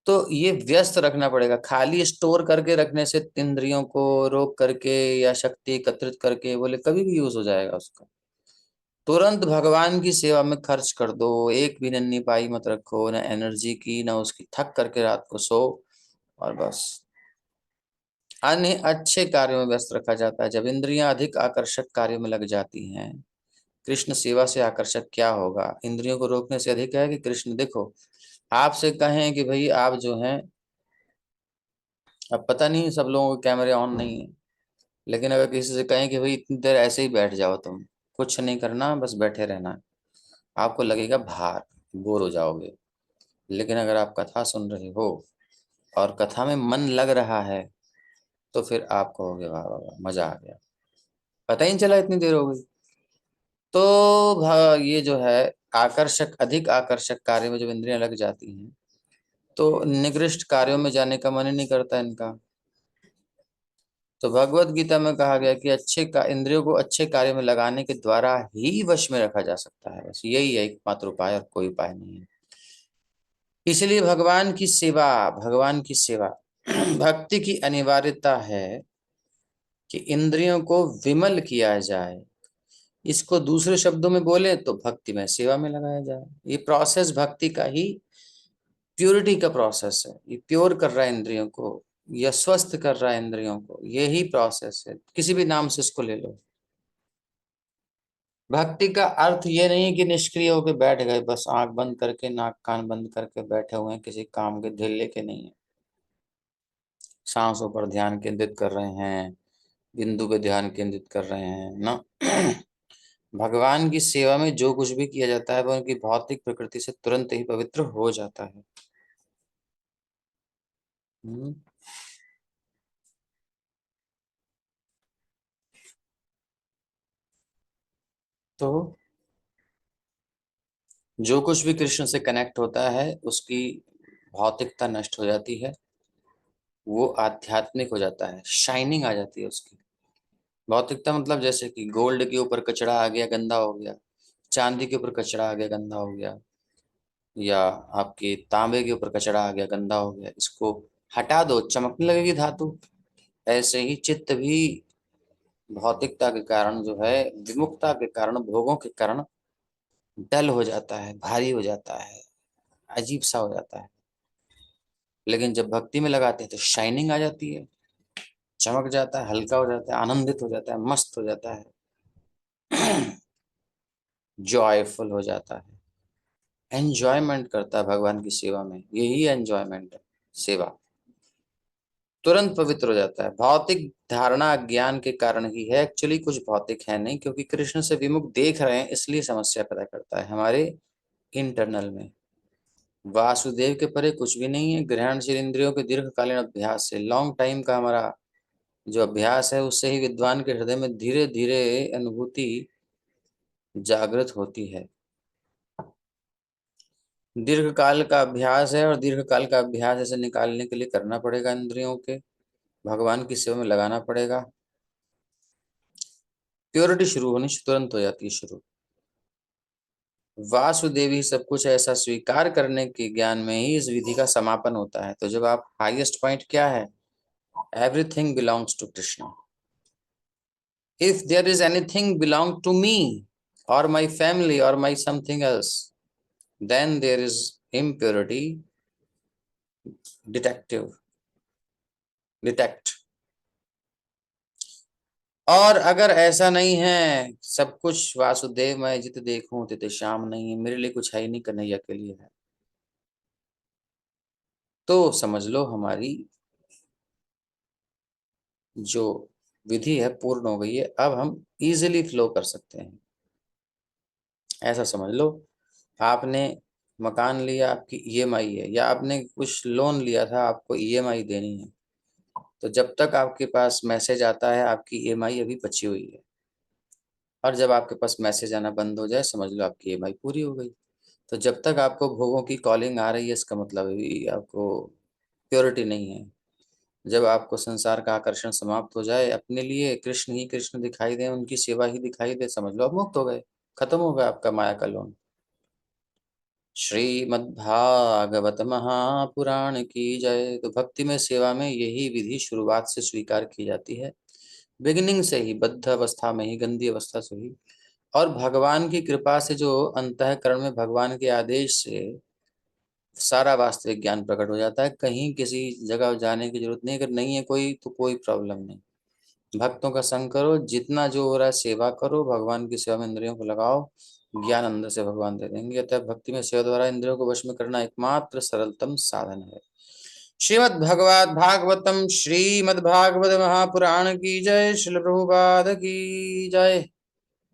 तो ये व्यस्त रखना पड़ेगा। खाली स्टोर करके रखने से, इंद्रियों को रोक करके या शक्ति एकत्रित करके बोले कभी भी यूज हो जाएगा उसका। तुरंत भगवान की सेवा में खर्च कर दो। एक भी नन्ही पाई मत रखो, ना एनर्जी की, ना उसकी, थक करके रात को सो और बस। अन्य अच्छे कार्यों में व्यस्त रखा जाता है। जब इंद्रियां अधिक आकर्षक कार्यों में लग जाती हैं, कृष्ण सेवा से आकर्षक क्या होगा? इंद्रियों को रोकने से अधिक है कि कृष्ण, देखो आपसे कहें कि भाई आप जो हैं, अब पता नहीं सब लोगों के कैमरे ऑन नहीं है, लेकिन अगर किसी से कहें कि भाई इतनी देर ऐसे ही बैठ जाओ, तुम कुछ नहीं करना, बस बैठे रहना है, आपको लगेगा भार, बोर हो जाओगे। लेकिन अगर आप कथा सुन रहे हो और कथा में मन लग रहा है, तो फिर आप कहोगे वाह वाह वाह, मजा आ गया, पता ही नहीं चला इतनी देर हो गई। तो ये जो है आकर्षक, अधिक आकर्षक कार्य में जब इंद्रियां लग जाती हैं, तो निकृष्ट कार्यों में जाने का मन ही नहीं करता इनका। तो भगवत गीता में कहा गया कि इंद्रियों को अच्छे कार्य में लगाने के द्वारा ही वश में रखा जा सकता है। बस यही है एकमात्र उपाय, और कोई उपाय नहीं है। इसलिए भगवान की सेवा भक्ति की अनिवार्यता है कि इंद्रियों को विमल किया जाए। इसको दूसरे शब्दों में बोले तो भक्ति में, सेवा में लगाया जाए। ये प्रोसेस भक्ति का ही प्योरिटी का प्रोसेस है। ये प्योर कर रहा है इंद्रियों को, या स्वस्थ कर रहा है इंद्रियों को, यही प्रोसेस है। किसी भी नाम से इसको ले लो। भक्ति का अर्थ ये नहीं कि निष्क्रिय होकर बैठ गए, बस आंख बंद करके, नाक कान बंद करके बैठे हुए हैं, किसी काम के ढिल्ले के नहीं है। सांसों पर ध्यान केंद्रित कर रहे हैं, बिंदु पे ध्यान केंद्रित कर रहे हैं ना। भगवान की सेवा में जो कुछ भी किया जाता है वह उनकी भौतिक प्रकृति से तुरंत ही पवित्र हो जाता है। हम्म। तो जो कुछ भी कृष्ण से कनेक्ट होता है उसकी भौतिकता नष्ट हो जाती है, वो आध्यात्मिक हो जाता है, शाइनिंग आ जाती है उसकी। भौतिकता मतलब जैसे कि गोल्ड के ऊपर कचरा आ गया, गंदा हो गया, चांदी के ऊपर कचरा आ गया, गंदा हो गया, या आपके तांबे के ऊपर कचरा आ गया, गंदा हो गया, इसको हटा दो, चमकने लगेगी धातु। ऐसे ही चित्त भी भौतिकता के कारण जो है, विमुखता के कारण, भोगों के कारण डल हो जाता है, भारी हो जाता है, अजीब सा हो जाता है। लेकिन जब भक्ति में लगाते हैं तो शाइनिंग आ जाती है, चमक जाता है, हल्का हो जाता है, आनंदित हो जाता है, मस्त हो जाता है, जॉयफुल हो जाता है, एंजॉयमेंट करता है भगवान की सेवा में। यही एंजॉयमेंट है, सेवा। तुरंत पवित्र हो जाता है। भौतिक धारणा ज्ञान के कारण ही है, एक्चुअली कुछ भौतिक है नहीं, क्योंकि कृष्ण से विमुख देख रहे हैं इसलिए समस्या पैदा करता है हमारे इंटरनल में। वासुदेव के परे कुछ भी नहीं है। ग्रहणशील इंद्रियों के दीर्घकालीन अभ्यास से, लॉन्ग टाइम का हमारा जो अभ्यास है, उससे ही विद्वान के हृदय में धीरे धीरे अनुभूति जागृत होती है। दीर्घकाल का अभ्यास है, और दीर्घकाल का अभ्यास ऐसे निकालने के लिए करना पड़ेगा, इंद्रियों के भगवान की सेवा में लगाना पड़ेगा। प्योरिटी शुरू होनी तुरंत हो जाती है शुरू। वासुदेवी सब कुछ ऐसा स्वीकार करने के ज्ञान में ही इस विधि का समापन होता है। तो जब आप, हाईएस्ट पॉइंट क्या है? Everything belongs to Krishna. If there is anything belong to me और माई फैमिली और my something else, then there is impurity detect. और अगर ऐसा नहीं है, सब कुछ वासुदेव मैं जित देखूं तित श्याम नहीं है, मेरे लिए कुछ है ही नहीं, कन्हैया के लिए है, तो समझ लो हमारी जो विधि है पूर्ण हो गई है। अब हम इजीली फ्लो कर सकते हैं। ऐसा समझ लो आपने मकान लिया, आपकी ईएमआई है, या आपने कुछ लोन लिया था, आपको ईएमआई देनी है। तो जब तक आपके पास मैसेज आता है आपकी ईएमआई अभी बची हुई है, और जब आपके पास मैसेज आना बंद हो जाए समझ लो आपकी ईएमआई पूरी हो गई। तो जब तक आपको भोगों की कॉलिंग आ रही है इसका मतलब अभी आपको प्योरिटी नहीं है। जब आपको संसार का आकर्षण समाप्त हो जाए, अपने लिए कृष्ण ही कृष्ण दिखाई दे, उनकी सेवा ही दिखाई दे, समझ लो आप मुक्त हो गए, खत्म हो गया आपका माया का लोन। श्रीमद्भागवत महापुराण की जय। तो भक्ति में सेवा में यही विधि शुरुआत से स्वीकार की जाती है, बिगिनिंग से ही, बद्ध अवस्था में ही, गंदी अवस्था से ही। और भगवान की कृपा से जो अंतःकरण में भगवान के आदेश से सारा वास्तविक ज्ञान प्रकट हो जाता है। कहीं किसी जगह जाने की जरूरत नहीं। अगर नहीं है कोई तो कोई प्रॉब्लम नहीं। भक्तों का संग करो, जितना जो हो रहा है सेवा करो, भगवान की सेवा में इंद्रियों को लगाओ, ज्ञान अंदर से भगवान दे देंगे। अतः भक्ति में सेवा द्वारा इंद्रियों को वश में करना एकमात्र सरलतम साधन है। श्रीमद् भगवत भागवतम श्रीमद् भागवत महापुराण की जय। श्रील प्रभुपाद की जय।